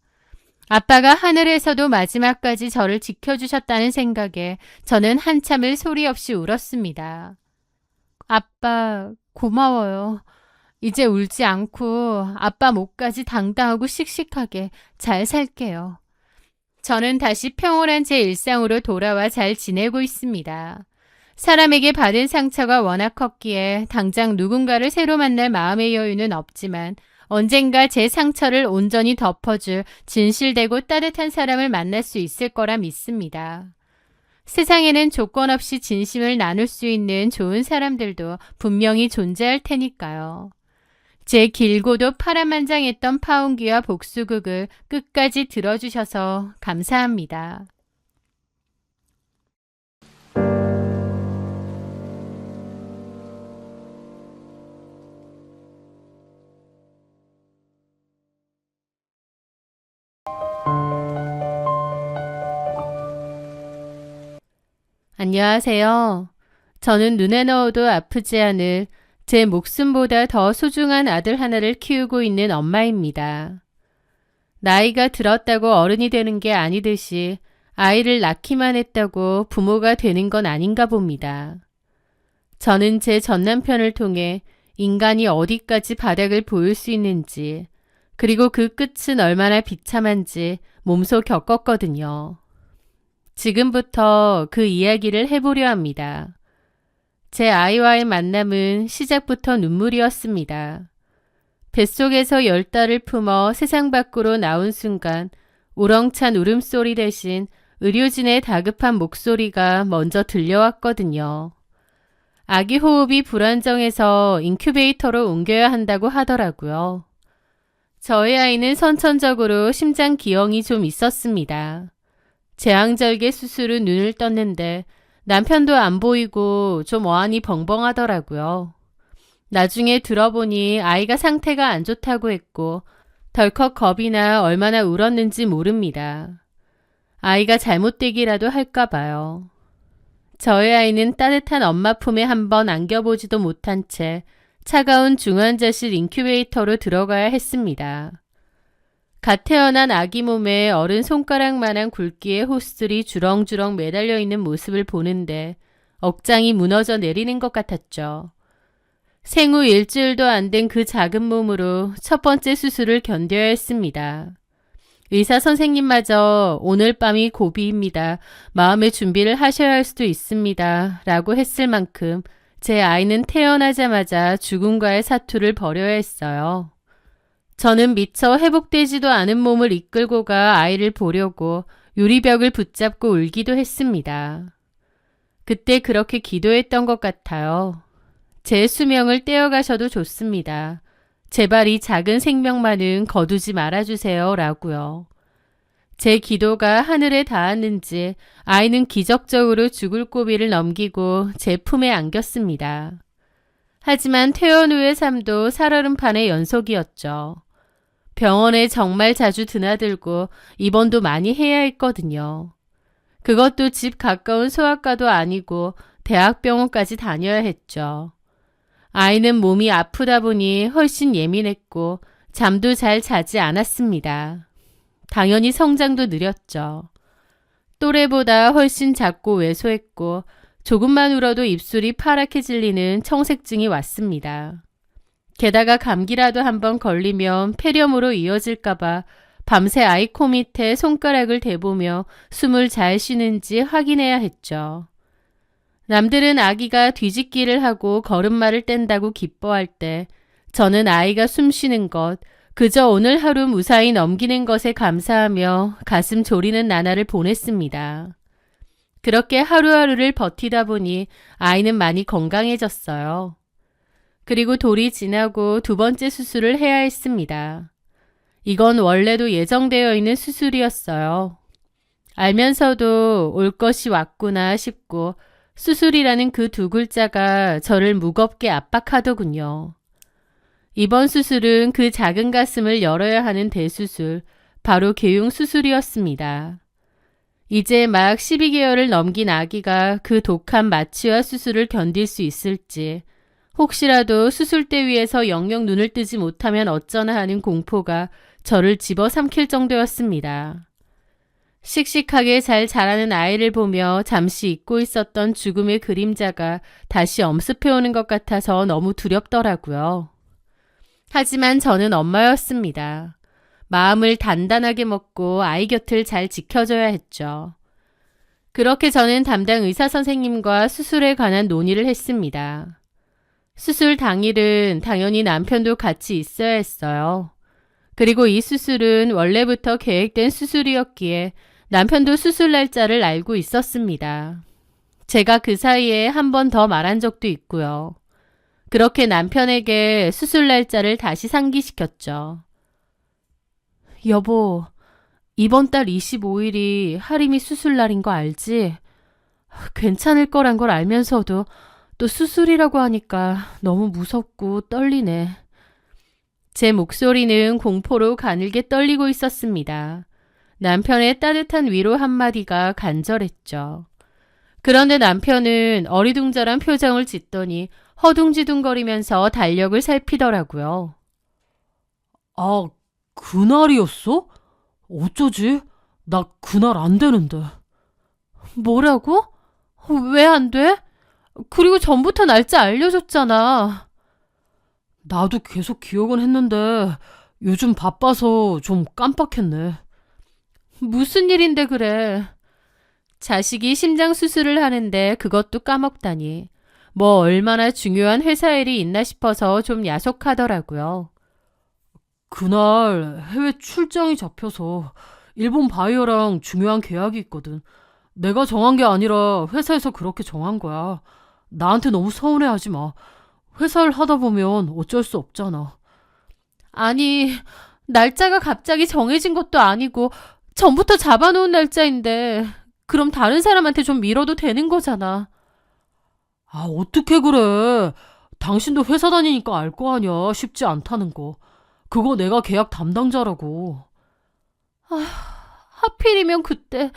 아빠가 하늘에서도 마지막까지 저를 지켜주셨다는 생각에 저는 한참을 소리 없이 울었습니다. 아빠, 고마워요. 이제 울지 않고 아빠 목까지 당당하고 씩씩하게 잘 살게요. 저는 다시 평온한 제 일상으로 돌아와 잘 지내고 있습니다. 사람에게 받은 상처가 워낙 컸기에 당장 누군가를 새로 만날 마음의 여유는 없지만 언젠가 제 상처를 온전히 덮어줄 진실되고 따뜻한 사람을 만날 수 있을 거라 믿습니다. 세상에는 조건 없이 진심을 나눌 수 있는 좋은 사람들도 분명히 존재할 테니까요. 제 길고도 파란만장했던 파혼기와 복수극을 끝까지 들어주셔서 감사합니다. 안녕하세요. 저는 눈에 넣어도 아프지 않을 제 목숨보다 더 소중한 아들 하나를 키우고 있는 엄마입니다. 나이가 들었다고 어른이 되는 게 아니듯이 아이를 낳기만 했다고 부모가 되는 건 아닌가 봅니다. 저는 제 전남편을 통해 인간이 어디까지 바닥을 보일 수 있는지, 그리고 그 끝은 얼마나 비참한지 몸소 겪었거든요. 지금부터 그 이야기를 해보려 합니다. 제 아이와의 만남은 시작부터 눈물이었습니다. 뱃속에서 10달을 품어 세상 밖으로 나온 순간 우렁찬 울음소리 대신 의료진의 다급한 목소리가 먼저 들려왔거든요. 아기 호흡이 불안정해서 인큐베이터로 옮겨야 한다고 하더라고요. 저희 아이는 선천적으로 심장 기형이 좀 있었습니다. 제왕절개 수술 후 눈을 떴는데 남편도 안 보이고 좀 어안이 벙벙하더라고요. 나중에 들어보니 아이가 상태가 안 좋다고 했고 덜컥 겁이 나 얼마나 울었는지 모릅니다. 아이가 잘못되기라도 할까 봐요. 저희 아이는 따뜻한 엄마 품에 한번 안겨보지도 못한 채 차가운 중환자실 인큐베이터로 들어가야 했습니다. 갓 태어난 아기 몸에 어른 손가락만한 굵기의 호스들이 주렁주렁 매달려 있는 모습을 보는데 억장이 무너져 내리는 것 같았죠. 생후 일주일도 안 된 그 작은 몸으로 첫 번째 수술을 견뎌야 했습니다. 의사 선생님마저 오늘 밤이 고비입니다. 마음의 준비를 하셔야 할 수도 있습니다. 라고 했을 만큼 제 아이는 태어나자마자 죽음과의 사투를 벌여야 했어요. 저는 미처 회복되지도 않은 몸을 이끌고 가 아이를 보려고 유리벽을 붙잡고 울기도 했습니다. 그때 그렇게 기도했던 것 같아요. 제 수명을 떼어가셔도 좋습니다. 제발 이 작은 생명만은 거두지 말아주세요. 라고요. 제 기도가 하늘에 닿았는지 아이는 기적적으로 죽을 고비를 넘기고 제 품에 안겼습니다. 하지만 퇴원 후의 삶도 살얼음판의 연속이었죠. 병원에 정말 자주 드나들고 입원도 많이 해야 했거든요. 그것도 집 가까운 소아과도 아니고 대학병원까지 다녀야 했죠. 아이는 몸이 아프다 보니 훨씬 예민했고 잠도 잘 자지 않았습니다. 당연히 성장도 느렸죠. 또래보다 훨씬 작고 왜소했고 조금만 울어도 입술이 파랗게 질리는 청색증이 왔습니다. 게다가 감기라도 한번 걸리면 폐렴으로 이어질까봐 밤새 아이 코 밑에 손가락을 대보며 숨을 잘 쉬는지 확인해야 했죠. 남들은 아기가 뒤집기를 하고 걸음마를 뗀다고 기뻐할 때 저는 아이가 숨 쉬는 것, 그저 오늘 하루 무사히 넘기는 것에 감사하며 가슴 졸이는 나날을 보냈습니다. 그렇게 하루하루를 버티다 보니 아이는 많이 건강해졌어요. 그리고 돌이 지나고 두 번째 수술을 해야 했습니다. 이건 원래도 예정되어 있는 수술이었어요. 알면서도 올 것이 왔구나 싶고 수술이라는 그 두 글자가 저를 무겁게 압박하더군요. 이번 수술은 그 작은 가슴을 열어야 하는 대수술, 바로 개용 수술이었습니다. 이제 막 12개월을 넘긴 아기가 그 독한 마취와 수술을 견딜 수 있을지, 혹시라도 수술대 위에서 영영 눈을 뜨지 못하면 어쩌나 하는 공포가 저를 집어삼킬 정도였습니다. 씩씩하게 잘 자라는 아이를 보며 잠시 잊고 있었던 죽음의 그림자가 다시 엄습해오는 것 같아서 너무 두렵더라고요. 하지만 저는 엄마였습니다. 마음을 단단하게 먹고 아이 곁을 잘 지켜줘야 했죠. 그렇게 저는 담당 의사 선생님과 수술에 관한 논의를 했습니다. 수술 당일은 당연히 남편도 같이 있어야 했어요. 그리고 이 수술은 원래부터 계획된 수술이었기에 남편도 수술 날짜를 알고 있었습니다. 제가 그 사이에 한 번 더 말한 적도 있고요. 그렇게 남편에게 수술 날짜를 다시 상기시켰죠. 여보, 이번 달 25일이 하림이 수술 날인 거 알지? 괜찮을 거란 걸 알면서도 또 수술이라고 하니까 너무 무섭고 떨리네. 제 목소리는 공포로 가늘게 떨리고 있었습니다. 남편의 따뜻한 위로 한마디가 간절했죠. 그런데 남편은 어리둥절한 표정을 짓더니 허둥지둥거리면서 달력을 살피더라고요. 아, 그날이었어? 어쩌지? 나 그날 안 되는데. 뭐라고? 왜 안 돼? 그리고 전부터 날짜 알려줬잖아. 나도 계속 기억은 했는데 요즘 바빠서 좀 깜빡했네. 무슨 일인데 그래. 자식이 심장 수술을 하는데 그것도 까먹다니. 뭐 얼마나 중요한 회사 일이 있나 싶어서 좀 야속하더라고요. 그날 해외 출장이 잡혀서 일본 바이어랑 중요한 계약이 있거든. 내가 정한 게 아니라 회사에서 그렇게 정한 거야. 나한테 너무 서운해하지 마. 회사를 하다 보면 어쩔 수 없잖아. 아니, 날짜가 갑자기 정해진 것도 아니고 전부터 잡아놓은 날짜인데 그럼 다른 사람한테 좀 미뤄도 되는 거잖아. 아, 어떻게 그래. 당신도 회사 다니니까 알 거 아니야. 쉽지 않다는 거. 그거 내가 계약 담당자라고. 하필이면 그때.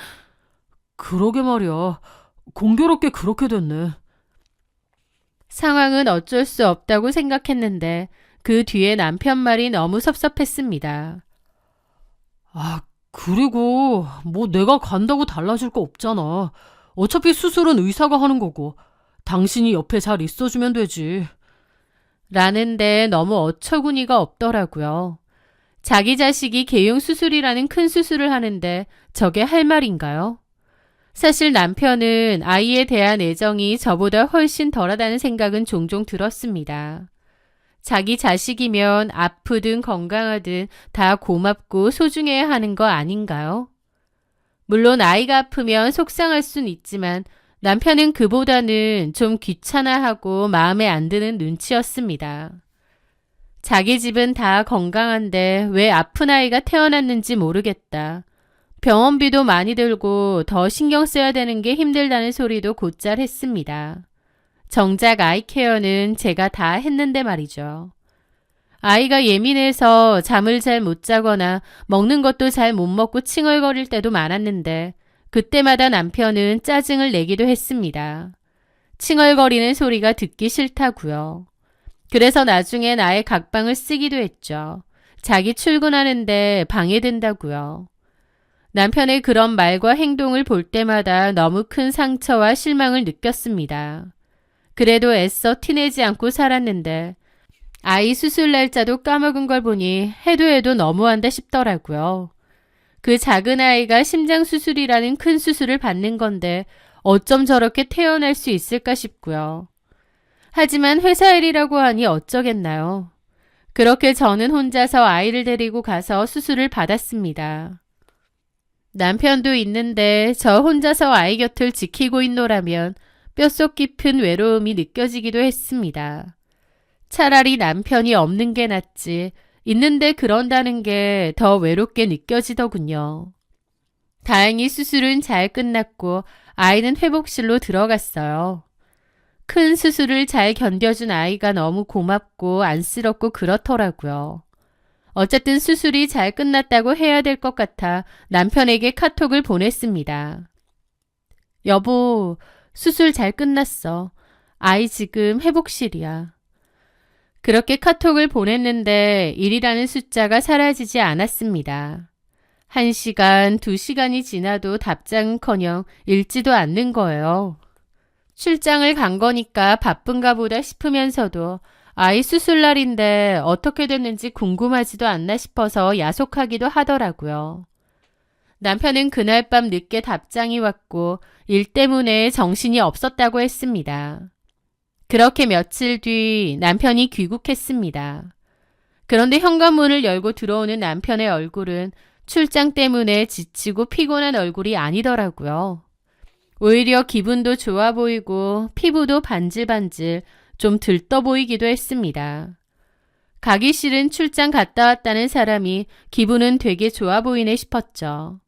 그러게 말이야. 공교롭게 그렇게 됐네. 상황은 어쩔 수 없다고 생각했는데 그 뒤에 남편 말이 너무 섭섭했습니다. 아, 그리고 뭐 내가 간다고 달라질 거 없잖아. 어차피 수술은 의사가 하는 거고 당신이 옆에 잘 있어주면 되지. 라는데 너무 어처구니가 없더라고요. 자기 자식이 개용 수술이라는 큰 수술을 하는데 저게 할 말인가요? 사실 남편은 아이에 대한 애정이 저보다 훨씬 덜하다는 생각은 종종 들었습니다. 자기 자식이면 아프든 건강하든 다 고맙고 소중해야 하는 거 아닌가요? 물론 아이가 아프면 속상할 순 있지만 남편은 그보다는 좀 귀찮아하고 마음에 안 드는 눈치였습니다. 자기 집은 다 건강한데 왜 아픈 아이가 태어났는지 모르겠다. 병원비도 많이 들고 더 신경 써야 되는 게 힘들다는 소리도 곧잘 했습니다. 정작 아이 케어는 제가 다 했는데 말이죠. 아이가 예민해서 잠을 잘 못 자거나 먹는 것도 잘 못 먹고 칭얼거릴 때도 많았는데 그때마다 남편은 짜증을 내기도 했습니다. 칭얼거리는 소리가 듣기 싫다고요. 그래서 나중엔 아예 각방을 쓰기도 했죠. 자기 출근하는데 방해된다고요. 남편의 그런 말과 행동을 볼 때마다 너무 큰 상처와 실망을 느꼈습니다. 그래도 애써 티내지 않고 살았는데 아이 수술 날짜도 까먹은 걸 보니 해도 너무한다 싶더라고요. 그 작은 아이가 심장 수술이라는 큰 수술을 받는 건데 어쩜 저렇게 태어날 수 있을까 싶고요. 하지만 회사 일이라고 하니 어쩌겠나요. 그렇게 저는 혼자서 아이를 데리고 가서 수술을 받았습니다. 남편도 있는데 저 혼자서 아이 곁을 지키고 있노라면 뼛속 깊은 외로움이 느껴지기도 했습니다. 차라리 남편이 없는 게 낫지 있는데 그런다는 게 더 외롭게 느껴지더군요. 다행히 수술은 잘 끝났고 아이는 회복실로 들어갔어요. 큰 수술을 잘 견뎌준 아이가 너무 고맙고 안쓰럽고 그렇더라고요. 어쨌든 수술이 잘 끝났다고 해야 될 것 같아 남편에게 카톡을 보냈습니다. 여보, 수술 잘 끝났어. 아이 지금 회복실이야. 그렇게 카톡을 보냈는데 1이라는 숫자가 사라지지 않았습니다. 1시간, 2시간이 지나도 답장은커녕 읽지도 않는 거예요. 출장을 간 거니까 바쁜가 보다 싶으면서도 아이 수술날인데 어떻게 됐는지 궁금하지도 않나 싶어서 야속하기도 하더라고요. 남편은 그날 밤 늦게 답장이 왔고 일 때문에 정신이 없었다고 했습니다. 그렇게 며칠 뒤 남편이 귀국했습니다. 그런데 현관문을 열고 들어오는 남편의 얼굴은 출장 때문에 지치고 피곤한 얼굴이 아니더라고요. 오히려 기분도 좋아 보이고 피부도 반질반질 좀 들떠 보이기도 했습니다. 가기 싫은 출장 갔다 왔다는 사람이 기분은 되게 좋아 보이네 싶었죠.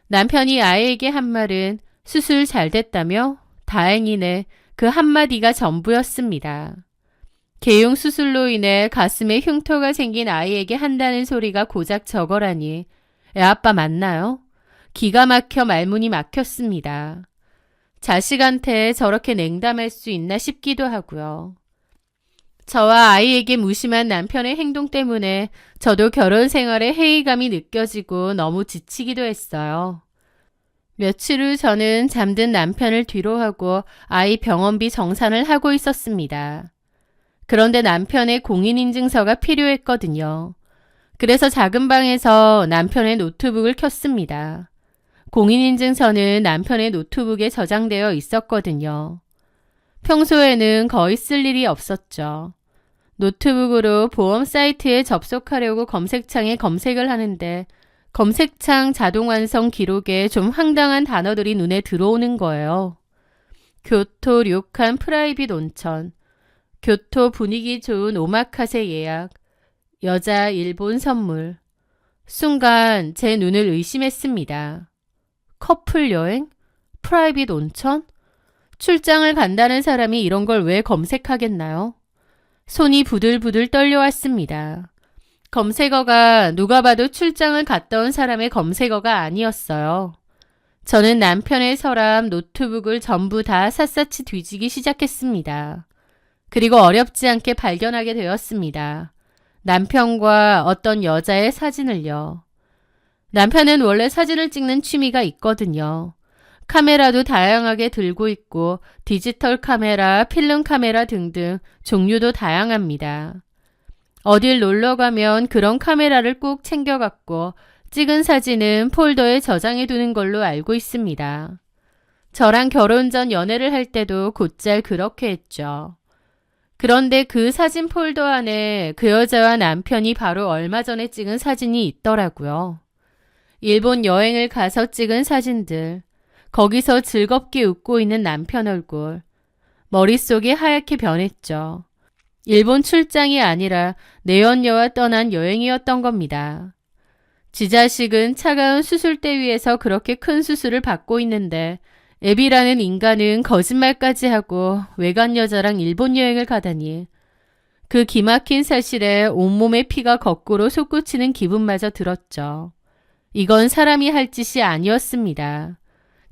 남편이 아이에게 한 말은 수술 잘 됐다며? 다행이네. 그 한마디가 전부였습니다. 개용 수술로 인해 가슴에 흉터가 생긴 아이에게 한다는 소리가 고작 저거라니. 애아빠 맞나요? 기가 막혀 말문이 막혔습니다. 자식한테 저렇게 냉담할 수 있나 싶기도 하고요. 저와 아이에게 무심한 남편의 행동 때문에 저도 결혼 생활에 회의감이 느껴지고 너무 지치기도 했어요. 며칠 후 저는 잠든 남편을 뒤로하고 아이 병원비 정산을 하고 있었습니다. 그런데 남편의 공인인증서가 필요했거든요. 그래서 작은 방에서 남편의 노트북을 켰습니다. 공인인증서는 남편의 노트북에 저장되어 있었거든요. 평소에는 거의 쓸 일이 없었죠. 노트북으로 보험 사이트에 접속하려고 검색창에 검색을 하는데 검색창 자동 완성 기록에 좀 황당한 단어들이 눈에 들어오는 거예요. 교토 료칸 프라이빗 온천, 교토 분위기 좋은 오마카세 예약, 여자 일본 선물. 순간 제 눈을 의심했습니다. 커플 여행? 프라이빗 온천? 출장을 간다는 사람이 이런 걸 왜 검색하겠나요? 손이 부들부들 떨려왔습니다. 검색어가 누가 봐도 출장을 갔다 온 사람의 검색어가 아니었어요. 저는 남편의 서랍, 노트북을 전부 다 샅샅이 뒤지기 시작했습니다. 그리고 어렵지 않게 발견하게 되었습니다. 남편과 어떤 여자의 사진을요. 남편은 원래 사진을 찍는 취미가 있거든요. 카메라도 다양하게 들고 있고 디지털 카메라, 필름 카메라 등등 종류도 다양합니다. 어딜 놀러 가면 그런 카메라를 꼭 챙겨갔고 찍은 사진은 폴더에 저장해 두는 걸로 알고 있습니다. 저랑 결혼 전 연애를 할 때도 곧잘 그렇게 했죠. 그런데 그 사진 폴더 안에 그 여자와 남편이 바로 얼마 전에 찍은 사진이 있더라고요. 일본 여행을 가서 찍은 사진들, 거기서 즐겁게 웃고 있는 남편 얼굴, 머릿속이 하얗게 변했죠. 일본 출장이 아니라 내연녀와 떠난 여행이었던 겁니다. 지 자식은 차가운 수술대 위에서 그렇게 큰 수술을 받고 있는데 애비라는 인간은 거짓말까지 하고 외간 여자랑 일본 여행을 가다니. 그 기막힌 사실에 온몸의 피가 거꾸로 솟구치는 기분마저 들었죠. 이건 사람이 할 짓이 아니었습니다.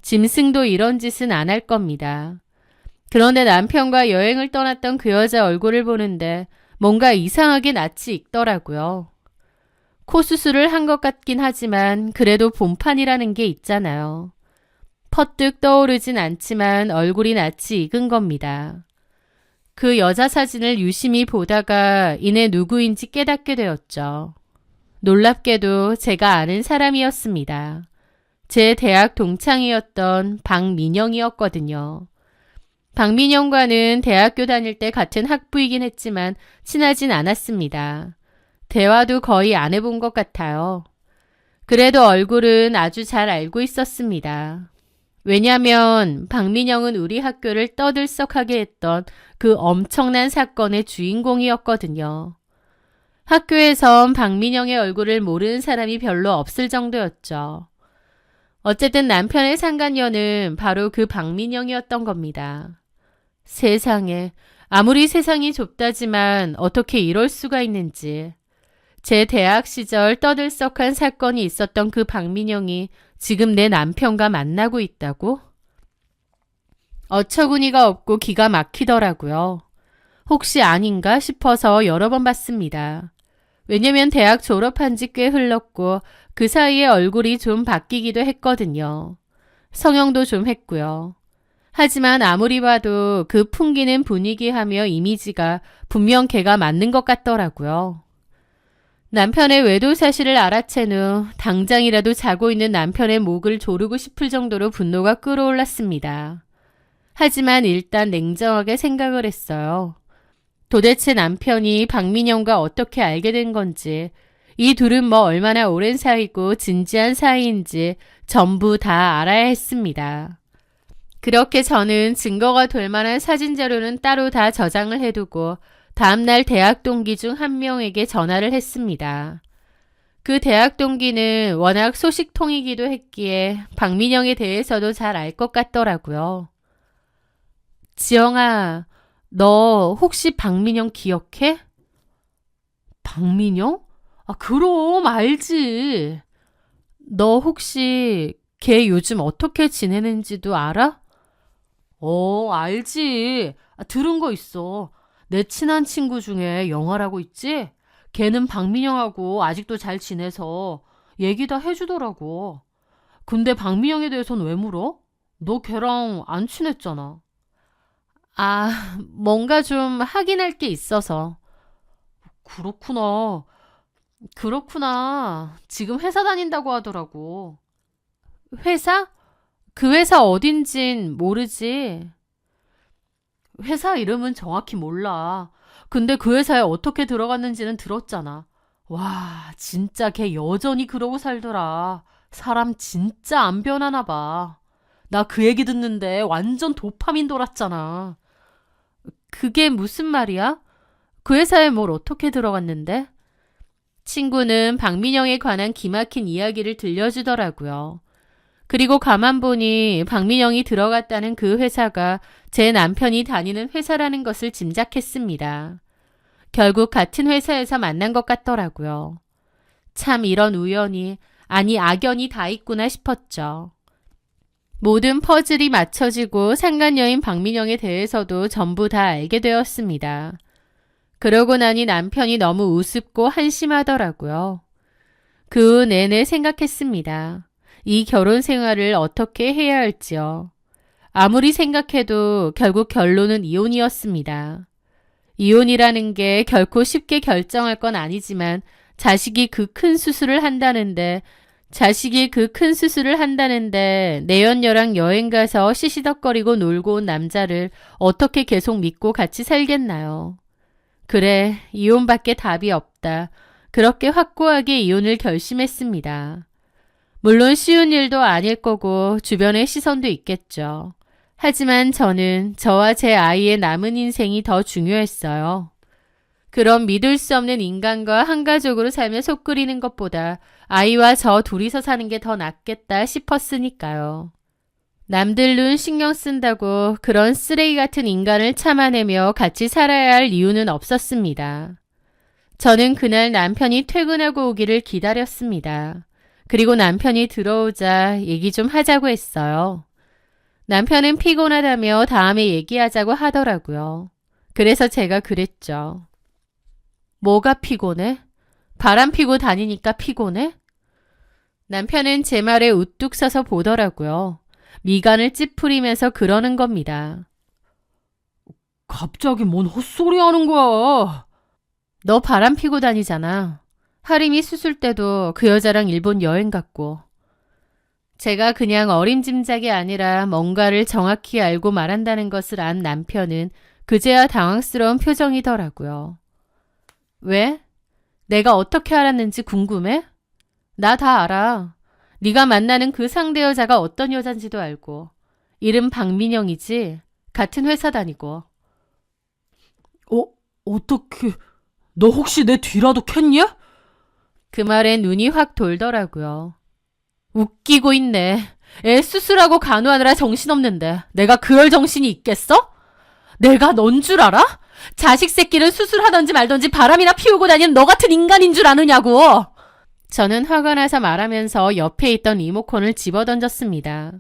짐승도 이런 짓은 안 할 겁니다. 그런데 남편과 여행을 떠났던 그 여자 얼굴을 보는데 뭔가 이상하게 낯이 익더라고요. 코 수술을 한 것 같긴 하지만 그래도 본판이라는 게 있잖아요. 퍼뜩 떠오르진 않지만 얼굴이 낯이 익은 겁니다. 그 여자 사진을 유심히 보다가 이내 누구인지 깨닫게 되었죠. 놀랍게도 제가 아는 사람이었습니다. 제 대학 동창이었던 박민영이었거든요. 박민영과는 대학교 다닐 때 같은 학부이긴 했지만 친하진 않았습니다. 대화도 거의 안 해본 것 같아요. 그래도 얼굴은 아주 잘 알고 있었습니다. 왜냐면 박민영은 우리 학교를 떠들썩하게 했던 그 엄청난 사건의 주인공이었거든요. 학교에선 박민영의 얼굴을 모르는 사람이 별로 없을 정도였죠. 어쨌든 남편의 상간녀는 바로 그 박민영이었던 겁니다. 세상에, 아무리 세상이 좁다지만 어떻게 이럴 수가 있는지. 제 대학 시절 떠들썩한 사건이 있었던 그 박민영이 지금 내 남편과 만나고 있다고? 어처구니가 없고 기가 막히더라고요. 혹시 아닌가 싶어서 여러 번 봤습니다. 왜냐면 대학 졸업한 지 꽤 흘렀고 그 사이에 얼굴이 좀 바뀌기도 했거든요. 성형도 좀 했고요. 하지만 아무리 봐도 그 풍기는 분위기하며 이미지가 분명 걔가 맞는 것 같더라고요. 남편의 외도 사실을 알아챈 후 당장이라도 자고 있는 남편의 목을 조르고 싶을 정도로 분노가 끓어올랐습니다. 하지만 일단 냉정하게 생각을 했어요. 도대체 남편이 박민영과 어떻게 알게 된 건지, 이 둘은 뭐 얼마나 오랜 사이고 진지한 사이인지 전부 다 알아야 했습니다. 그렇게 저는 증거가 될 만한 사진 자료는 따로 다 저장을 해두고 다음날 대학 동기 중 한 명에게 전화를 했습니다. 그 대학 동기는 워낙 소식통이기도 했기에 박민영에 대해서도 잘 알 것 같더라고요. 지영아, 너 혹시 박민영 기억해? 박민영? 아, 그럼 알지. 너 혹시 걔 요즘 어떻게 지내는지도 알아? 알지. 들은 거 있어. 내 친한 친구 중에 영화라고 있지? 걔는 박민영하고 아직도 잘 지내서 얘기 다 해주더라고. 근데 박민영에 대해서는 왜 물어? 너 걔랑 안 친했잖아. 뭔가 좀 확인할 게 있어서. 그렇구나. 그렇구나. 지금 회사 다닌다고 하더라고. 회사? 그 회사 어딘진 모르지. 회사 이름은 정확히 몰라. 근데 그 회사에 어떻게 들어갔는지는 들었잖아. 와, 진짜 걔 여전히 그러고 살더라. 사람 진짜 안 변하나 봐. 나 그 얘기 듣는데 완전 도파민 돌았잖아. 그게 무슨 말이야? 그 회사에 뭘 어떻게 들어갔는데? 친구는 박민영에 관한 기막힌 이야기를 들려주더라고요. 그리고 가만 보니 박민영이 들어갔다는 그 회사가 제 남편이 다니는 회사라는 것을 짐작했습니다. 결국 같은 회사에서 만난 것 같더라고요. 참 이런 우연이, 아니 악연이 다 있구나 싶었죠. 모든 퍼즐이 맞춰지고 상간녀인 박민영에 대해서도 전부 다 알게 되었습니다. 그러고 나니 남편이 너무 우습고 한심하더라고요. 그 후 내내 생각했습니다. 이 결혼 생활을 어떻게 해야 할지요. 아무리 생각해도 결국 결론은 이혼이었습니다. 이혼이라는 게 결코 쉽게 결정할 건 아니지만 자식이 그 큰 수술을 한다는데 내연녀랑 여행 가서 시시덕거리고 놀고 온 남자를 어떻게 계속 믿고 같이 살겠나요? 그래, 이혼밖에 답이 없다. 그렇게 확고하게 이혼을 결심했습니다. 물론 쉬운 일도 아닐 거고 주변의 시선도 있겠죠. 하지만 저는 저와 제 아이의 남은 인생이 더 중요했어요. 그럼 믿을 수 없는 인간과 한가족으로 살며 속 끓이는 것보다 아이와 저 둘이서 사는 게 더 낫겠다 싶었으니까요. 남들 눈 신경 쓴다고 그런 쓰레기 같은 인간을 참아내며 같이 살아야 할 이유는 없었습니다. 저는 그날 남편이 퇴근하고 오기를 기다렸습니다. 그리고 남편이 들어오자 얘기 좀 하자고 했어요. 남편은 피곤하다며 다음에 얘기하자고 하더라고요. 그래서 제가 그랬죠. 뭐가 피곤해? 바람 피고 다니니까 피곤해? 남편은 제 말에 우뚝 서서 보더라고요. 미간을 찌푸리면서 그러는 겁니다. 갑자기 뭔 헛소리 하는 거야? 너 바람 피고 다니잖아. 하림이 수술 때도 그 여자랑 일본 여행 갔고. 제가 그냥 어림짐작이 아니라 뭔가를 정확히 알고 말한다는 것을 안 남편은 그제야 당황스러운 표정이더라고요. 왜? 내가 어떻게 알았는지 궁금해? 나 다 알아. 네가 만나는 그 상대 여자가 어떤 여잔지도 알고. 이름 박민영이지? 같은 회사 다니고. 어떻게... 너 혹시 내 뒤라도 캤냐? 그 말에 눈이 확 돌더라고요. 웃기고 있네. 애 수술하고 간호하느라 정신없는데 내가 그럴 정신이 있겠어? 내가 넌 줄 알아? 자식 새끼를 수술하던지 말던지 바람이나 피우고 다니는 너 같은 인간인 줄 아느냐고. 저는 화가 나서 말하면서 옆에 있던 리모컨을 집어던졌습니다.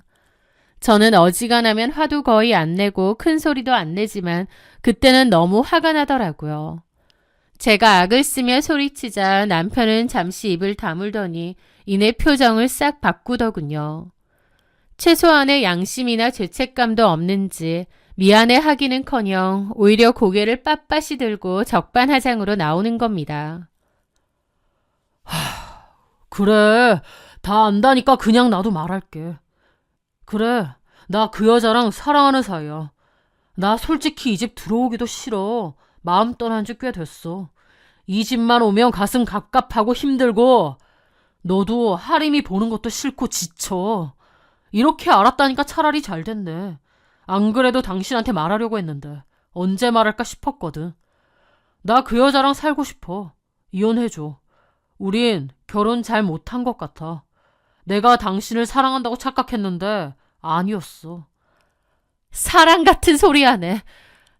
저는 어지간하면 화도 거의 안 내고 큰 소리도 안 내지만 그때는 너무 화가 나더라고요. 제가 악을 쓰며 소리치자 남편은 잠시 입을 다물더니 이내 표정을 싹 바꾸더군요. 최소한의 양심이나 죄책감도 없는지 미안해 하기는커녕 오히려 고개를 빳빳이 들고 적반하장으로 나오는 겁니다. 그래, 다 안다니까 그냥 나도 말할게. 그래, 나 그 여자랑 사랑하는 사이야. 나 솔직히 이 집 들어오기도 싫어. 마음 떠난 지 꽤 됐어. 이 집만 오면 가슴 갑갑하고 힘들고 너도 하림이 보는 것도 싫고 지쳐. 이렇게 알았다니까 차라리 잘 됐네. 안 그래도 당신한테 말하려고 했는데 언제 말할까 싶었거든. 나 그 여자랑 살고 싶어. 이혼해줘. 우린 결혼 잘 못한 것 같아. 내가 당신을 사랑한다고 착각했는데 아니었어. 사랑 같은 소리 하네.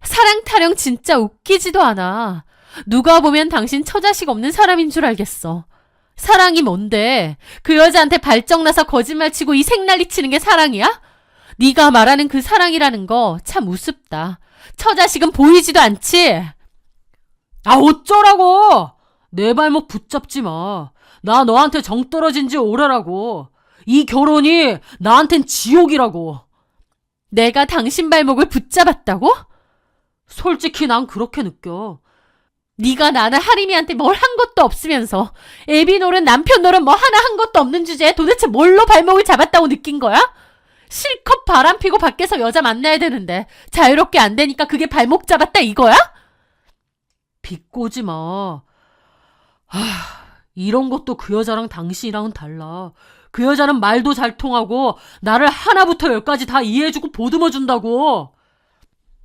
사랑 타령 진짜 웃기지도 않아. 누가 보면 당신 처자식 없는 사람인 줄 알겠어. 사랑이 뭔데? 그 여자한테 발정나서 거짓말치고 이 생난리 치는 게 사랑이야? 네가 말하는 그 사랑이라는 거 참 우습다. 처자식은 보이지도 않지? 어쩌라고! 내 발목 붙잡지 마. 나 너한테 정 떨어진 지 오래라고. 이 결혼이 나한텐 지옥이라고. 내가 당신 발목을 붙잡았다고? 솔직히 난 그렇게 느껴. 네가 나는 하림이한테 뭘 한 것도 없으면서 애비 노릇 남편 노릇 뭐 하나 한 것도 없는 주제에 도대체 뭘로 발목을 잡았다고 느낀 거야? 실컷 바람 피고 밖에서 여자 만나야 되는데 자유롭게 안 되니까 그게 발목 잡았다 이거야? 비꼬지 마. 이런 것도 그 여자랑 당신이랑은 달라. 그 여자는 말도 잘 통하고 나를 하나부터 열까지 다 이해해주고 보듬어준다고.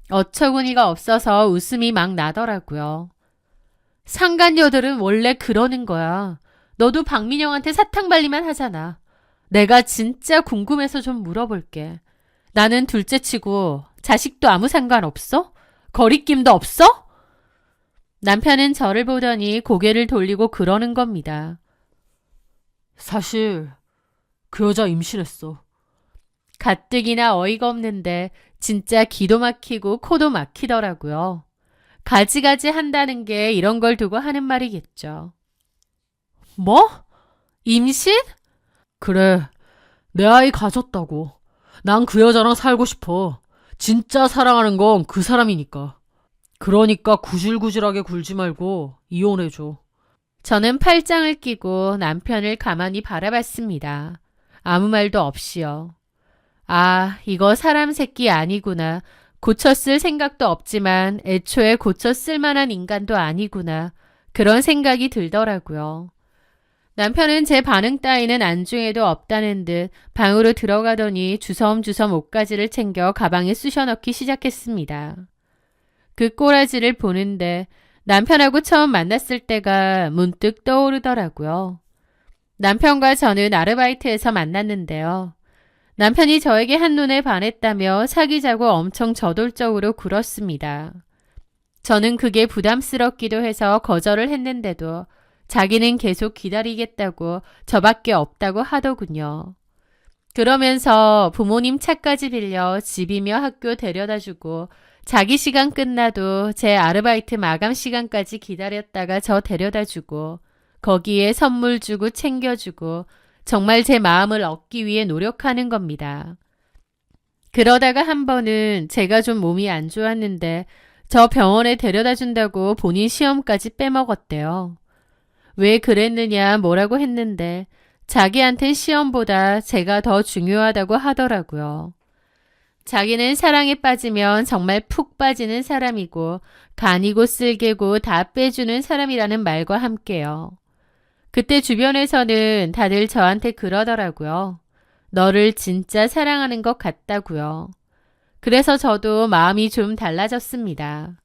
어처구니가 없어서 웃음이 막 나더라고요. 상간녀들은 원래 그러는 거야. 너도 박민영한테 사탕 발리만 하잖아. 내가 진짜 궁금해서 좀 물어볼게. 나는 둘째치고 자식도 아무 상관없어? 거리낌도 없어? 남편은 저를 보더니 고개를 돌리고 그러는 겁니다. 사실 그 여자 임신했어. 가뜩이나 어이가 없는데 진짜 기도 막히고 코도 막히더라고요. 가지가지 한다는 게 이런 걸 두고 하는 말이겠죠. 뭐? 임신? 그래, 내 아이 가졌다고. 난 그 여자랑 살고 싶어. 진짜 사랑하는 건 그 사람이니까. 그러니까 구질구질하게 굴지 말고 이혼해줘. 저는 팔짱을 끼고 남편을 가만히 바라봤습니다. 아무 말도 없이요. 아, 이거 사람 새끼 아니구나. 고쳤을 생각도 없지만 애초에 고쳤을 만한 인간도 아니구나. 그런 생각이 들더라고요. 남편은 제 반응 따위는 안중에도 없다는 듯 방으로 들어가더니 주섬주섬 옷가지를 챙겨 가방에 쑤셔넣기 시작했습니다. 그 꼬라지를 보는데 남편하고 처음 만났을 때가 문득 떠오르더라고요. 남편과 저는 아르바이트에서 만났는데요. 남편이 저에게 한눈에 반했다며 사귀자고 엄청 저돌적으로 굴었습니다. 저는 그게 부담스럽기도 해서 거절을 했는데도 자기는 계속 기다리겠다고 저밖에 없다고 하더군요. 그러면서 부모님 차까지 빌려 집이며 학교 데려다주고 자기 시간 끝나도 제 아르바이트 마감 시간까지 기다렸다가 저 데려다주고 거기에 선물 주고 챙겨주고 정말 제 마음을 얻기 위해 노력하는 겁니다. 그러다가 한 번은 제가 좀 몸이 안 좋았는데 저 병원에 데려다 준다고 본인 시험까지 빼먹었대요. 왜 그랬느냐 뭐라고 했는데 자기한텐 시험보다 제가 더 중요하다고 하더라고요. 자기는 사랑에 빠지면 정말 푹 빠지는 사람이고 간이고 쓸개고 다 빼주는 사람이라는 말과 함께요. 그때 주변에서는 다들 저한테 그러더라고요. 너를 진짜 사랑하는 것 같다고요. 그래서 저도 마음이 좀 달라졌습니다.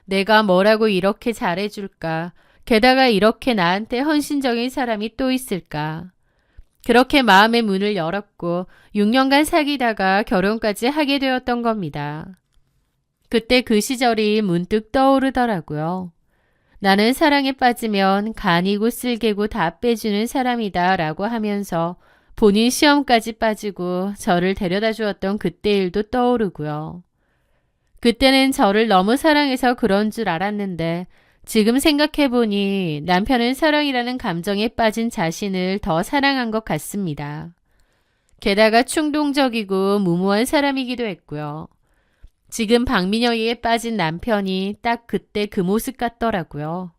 내가 뭐라고 이렇게 잘해줄까? 게다가 이렇게 나한테 헌신적인 사람이 또 있을까? 그렇게 마음의 문을 열었고 6년간 사귀다가 결혼까지 하게 되었던 겁니다. 그때 그 시절이 문득 떠오르더라고요. 나는 사랑에 빠지면 간이고 쓸개고 다 빼주는 사람이다 라고 하면서 본인 시험까지 빠지고 저를 데려다 주었던 그때 일도 떠오르고요. 그때는 저를 너무 사랑해서 그런 줄 알았는데 지금 생각해보니 남편은 사랑이라는 감정에 빠진 자신을 더 사랑한 것 같습니다. 게다가 충동적이고 무모한 사람이기도 했고요. 지금 박민영에게 빠진 남편이 딱 그때 그 모습 같더라고요.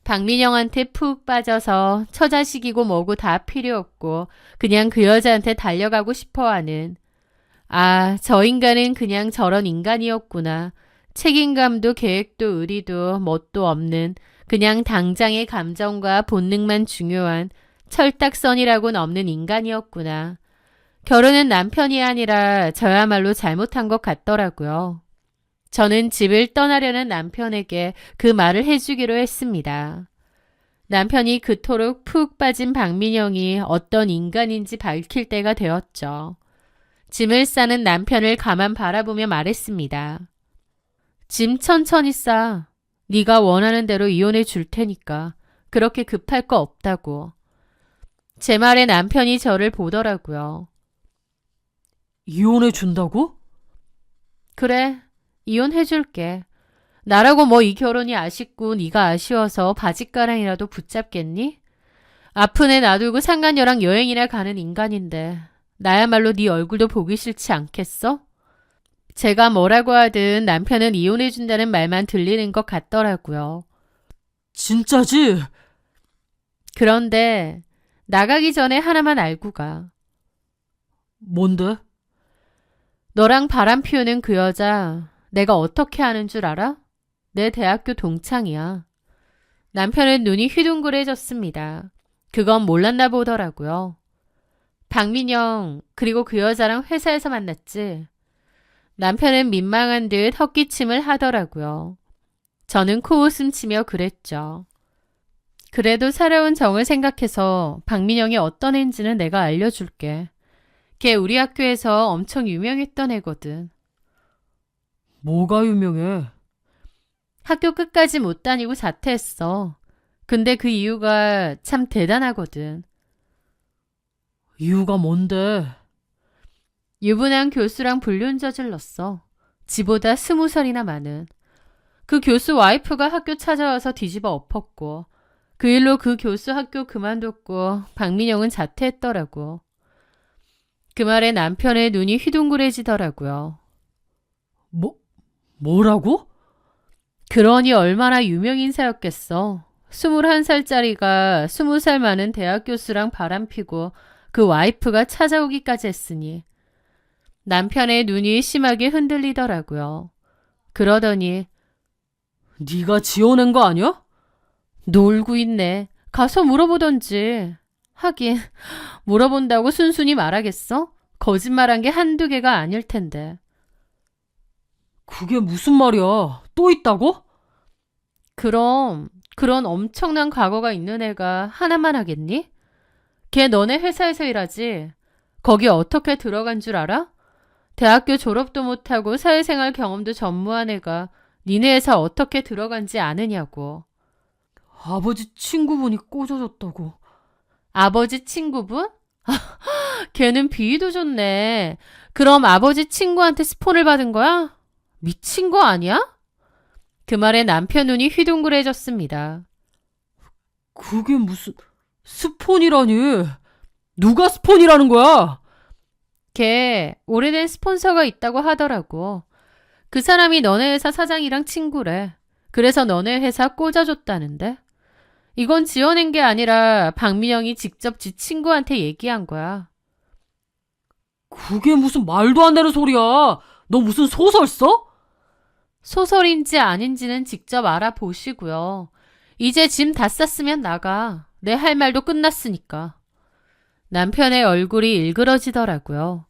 박민영한테 푹 빠져서 처자식이고 뭐고 다 필요 없고 그냥 그 여자한테 달려가고 싶어하는 아, 저 인간은 그냥 저런 인간이었구나. 책임감도 계획도 의리도 뭣도 없는 그냥 당장의 감정과 본능만 중요한 철딱선이라고는 없는 인간이었구나. 결혼은 남편이 아니라 저야말로 잘못한 것 같더라고요. 저는 집을 떠나려는 남편에게 그 말을 해주기로 했습니다. 남편이 그토록 푹 빠진 박민영이 어떤 인간인지 밝힐 때가 되었죠. 짐을 싸는 남편을 가만 바라보며 말했습니다. 짐 천천히 싸. 네가 원하는 대로 이혼해 줄 테니까. 그렇게 급할 거 없다고. 제 말에 남편이 저를 보더라고요. 이혼해 준다고? 그래, 이혼해 줄게. 나라고 뭐 이 결혼이 아쉽고 네가 아쉬워서 바짓가랑이라도 붙잡겠니? 아픈 애 놔두고 상간녀랑 여행이나 가는 인간인데 나야말로 네 얼굴도 보기 싫지 않겠어? 제가 뭐라고 하든 남편은 이혼해 준다는 말만 들리는 것 같더라고요. 진짜지? 그런데 나가기 전에 하나만 알고 가. 뭔데? 너랑 바람 피우는 그 여자 내가 어떻게 아는 줄 알아? 내 대학교 동창이야. 남편은 눈이 휘둥그레졌습니다. 그건 몰랐나 보더라고요. 박민영 그리고 그 여자랑 회사에서 만났지. 남편은 민망한 듯 헛기침을 하더라고요. 저는 코웃음 치며 그랬죠. 그래도 살아온 정을 생각해서 박민영이 어떤 애인지는 내가 알려줄게. 걔 우리 학교에서 엄청 유명했던 애거든. 뭐가 유명해? 학교 끝까지 못 다니고 자퇴했어. 근데 그 이유가 참 대단하거든. 이유가 뭔데? 유부남 교수랑 불륜 저질렀어. 지보다 20살이나 많은. 그 교수 와이프가 학교 찾아와서 뒤집어 엎었고 그 일로 그 교수 학교 그만뒀고 박민영은 자퇴했더라고. 그 말에 남편의 눈이 휘둥그레지더라고요. 뭐라고? 그러니 얼마나 유명인사였겠어. 21살짜리가 20살 많은 대학 교수랑 바람피고 그 와이프가 찾아오기까지 했으니 남편의 눈이 심하게 흔들리더라고요. 그러더니 네가 지어낸 거 아니야? 놀고 있네. 가서 물어보던지. 하긴 물어본다고 순순히 말하겠어? 거짓말한 게 한두 개가 아닐 텐데. 그게 무슨 말이야? 또 있다고? 그럼 그런 엄청난 과거가 있는 애가 하나만 하겠니? 걔 너네 회사에서 일하지? 거기 어떻게 들어간 줄 알아? 대학교 졸업도 못하고 사회생활 경험도 전무한 애가 니네 회사 어떻게 들어간지 아느냐고. 아버지 친구분이 꽂아줬다고. 아버지 친구분? 걔는 비위도 좋네. 그럼 아버지 친구한테 스폰을 받은 거야? 미친 거 아니야? 그 말에 남편 눈이 휘둥그레졌습니다. 그게 무슨 스폰이라니. 누가 스폰이라는 거야? 걔 오래된 스폰서가 있다고 하더라고. 그 사람이 너네 회사 사장이랑 친구래. 그래서 너네 회사 꽂아줬다는데. 이건 지어낸 게 아니라 박민영이 직접 지 친구한테 얘기한 거야. 그게 무슨 말도 안 되는 소리야. 너 무슨 소설 써? 소설인지 아닌지는 직접 알아보시고요. 이제 짐 다 쌌으면 나가. 내 할 말도 끝났으니까. 남편의 얼굴이 일그러지더라고요.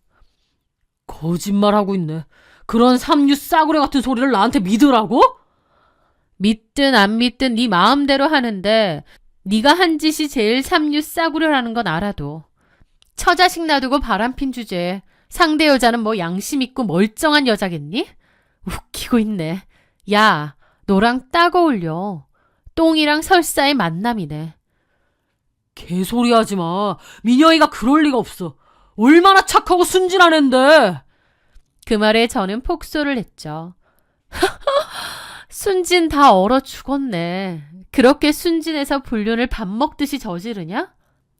거짓말하고 있네. 그런 삼류 싸구려 같은 소리를 나한테 믿으라고? 믿든 안 믿든 네 마음대로 하는데 네가 한 짓이 제일 삼류 싸구려라는 건 알아도. 처자식 놔두고 바람핀 주제에 상대 여자는 뭐 양심 있고 멀쩡한 여자겠니? 웃기고 있네. 야, 너랑 딱 어울려. 똥이랑 설사의 만남이네. 개소리 하지 마. 민영이가 그럴 리가 없어. 얼마나 착하고 순진한 앤데. 그 말에 저는 폭소를 했죠. 순진 다 얼어 죽었네. 그렇게 순진해서 불륜을 밥 먹듯이 저지르냐?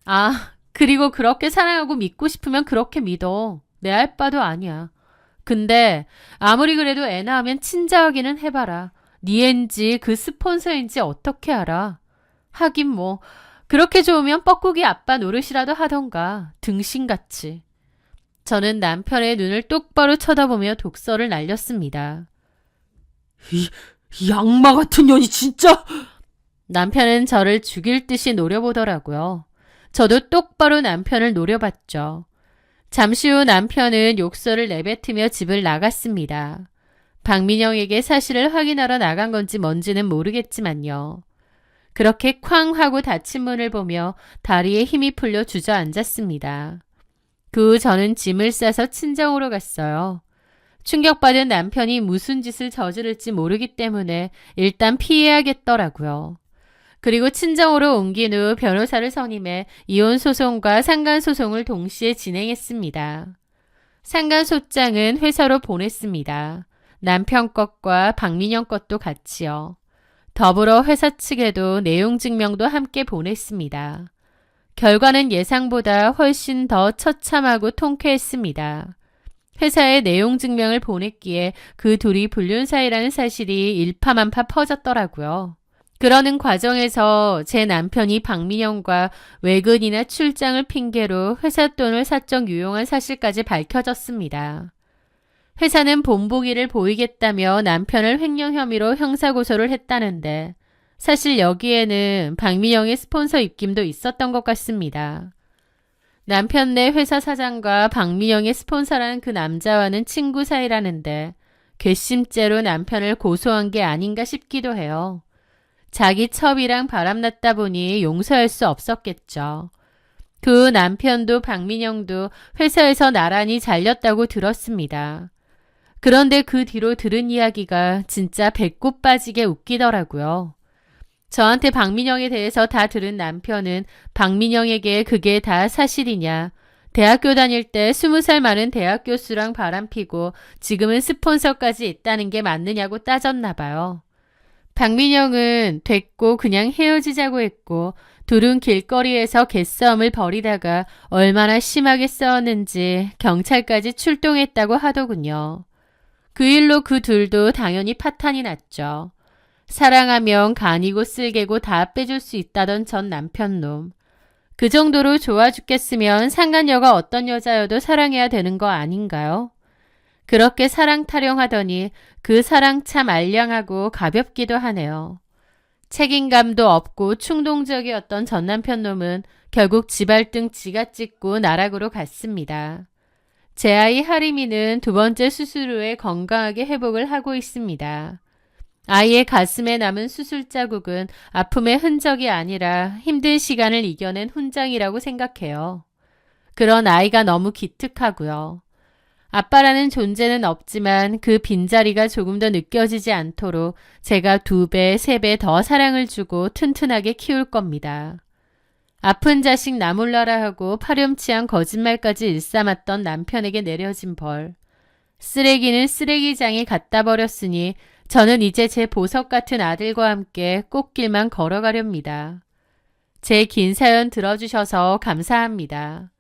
아, 그리고 그렇게 사랑하고 믿고 싶으면 그렇게 믿어. 내 알 바도 아니야. 근데 아무리 그래도 애 낳으면 친자하기는 해봐라. 니 앤지 그 스폰서인지 어떻게 알아? 하긴 뭐 그렇게 좋으면 뻐꾸기 아빠 노릇이라도 하던가. 등신같이. 저는 남편의 눈을 똑바로 쳐다보며 독서를 날렸습니다. 이 악마 같은 년이 진짜. 남편은 저를 죽일 듯이 노려보더라고요. 저도 똑바로 남편을 노려봤죠. 잠시 후 남편은 욕설을 내뱉으며 집을 나갔습니다. 박민영에게 사실을 확인하러 나간 건지 뭔지는 모르겠지만요. 그렇게 쾅 하고 닫힌 문을 보며 다리에 힘이 풀려 주저앉았습니다. 그 후 저는 짐을 싸서 친정으로 갔어요. 충격받은 남편이 무슨 짓을 저지를지 모르기 때문에 일단 피해야겠더라고요. 그리고 친정으로 옮긴 후 변호사를 선임해 이혼소송과 상간소송을 동시에 진행했습니다. 상간소장은 회사로 보냈습니다. 남편 것과 박민영 것도 같이요. 더불어 회사 측에도 내용 증명도 함께 보냈습니다. 결과는 예상보다 훨씬 더 처참하고 통쾌했습니다. 회사에 내용 증명을 보냈기에 그 둘이 불륜 사이라는 사실이 일파만파 퍼졌더라고요. 그러는 과정에서 제 남편이 박민영과 외근이나 출장을 핑계로 회사 돈을 사적 유용한 사실까지 밝혀졌습니다. 회사는 본보기를 보이겠다며 남편을 횡령 혐의로 형사고소를 했다는데 사실 여기에는 박민영의 스폰서 입김도 있었던 것 같습니다. 남편네 회사 사장과 박민영의 스폰서라는 그 남자와는 친구 사이라는데 괘씸죄로 남편을 고소한 게 아닌가 싶기도 해요. 자기 첩이랑 바람났다 보니 용서할 수 없었겠죠. 그 남편도 박민영도 회사에서 나란히 잘렸다고 들었습니다. 그런데 그 뒤로 들은 이야기가 진짜 배꼽 빠지게 웃기더라고요. 저한테 박민영에 대해서 다 들은 남편은 박민영에게 그게 다 사실이냐, 대학교 다닐 때 20살 많은 대학 교수랑 바람피고 지금은 스폰서까지 있다는 게 맞느냐고 따졌나 봐요. 박민영은 됐고 그냥 헤어지자고 했고 둘은 길거리에서 개싸움을 벌이다가 얼마나 심하게 싸웠는지 경찰까지 출동했다고 하더군요. 그 일로 그 둘도 당연히 파탄이 났죠. 사랑하면 간이고 쓸개고 다 빼줄 수 있다던 전 남편놈. 그 정도로 좋아 죽겠으면 상간녀가 어떤 여자여도 사랑해야 되는 거 아닌가요? 그렇게 사랑 타령하더니 그 사랑 참 알량하고 가볍기도 하네요. 책임감도 없고 충동적이었던 전 남편놈은 결국 지발등 지가 찢고 나락으로 갔습니다. 제 아이 하림이는 2번째 수술 후에 건강하게 회복을 하고 있습니다. 아이의 가슴에 남은 수술 자국은 아픔의 흔적이 아니라 힘든 시간을 이겨낸 훈장이라고 생각해요. 그런 아이가 너무 기특하고요. 아빠라는 존재는 없지만 그 빈자리가 조금 더 느껴지지 않도록 제가 2배, 3배 더 사랑을 주고 튼튼하게 키울 겁니다. 아픈 자식 나몰라라 하고 파렴치한 거짓말까지 일삼았던 남편에게 내려진 벌. 쓰레기는 쓰레기장에 갖다 버렸으니 저는 이제 제 보석 같은 아들과 함께 꽃길만 걸어가렵니다. 제 긴 사연 들어주셔서 감사합니다.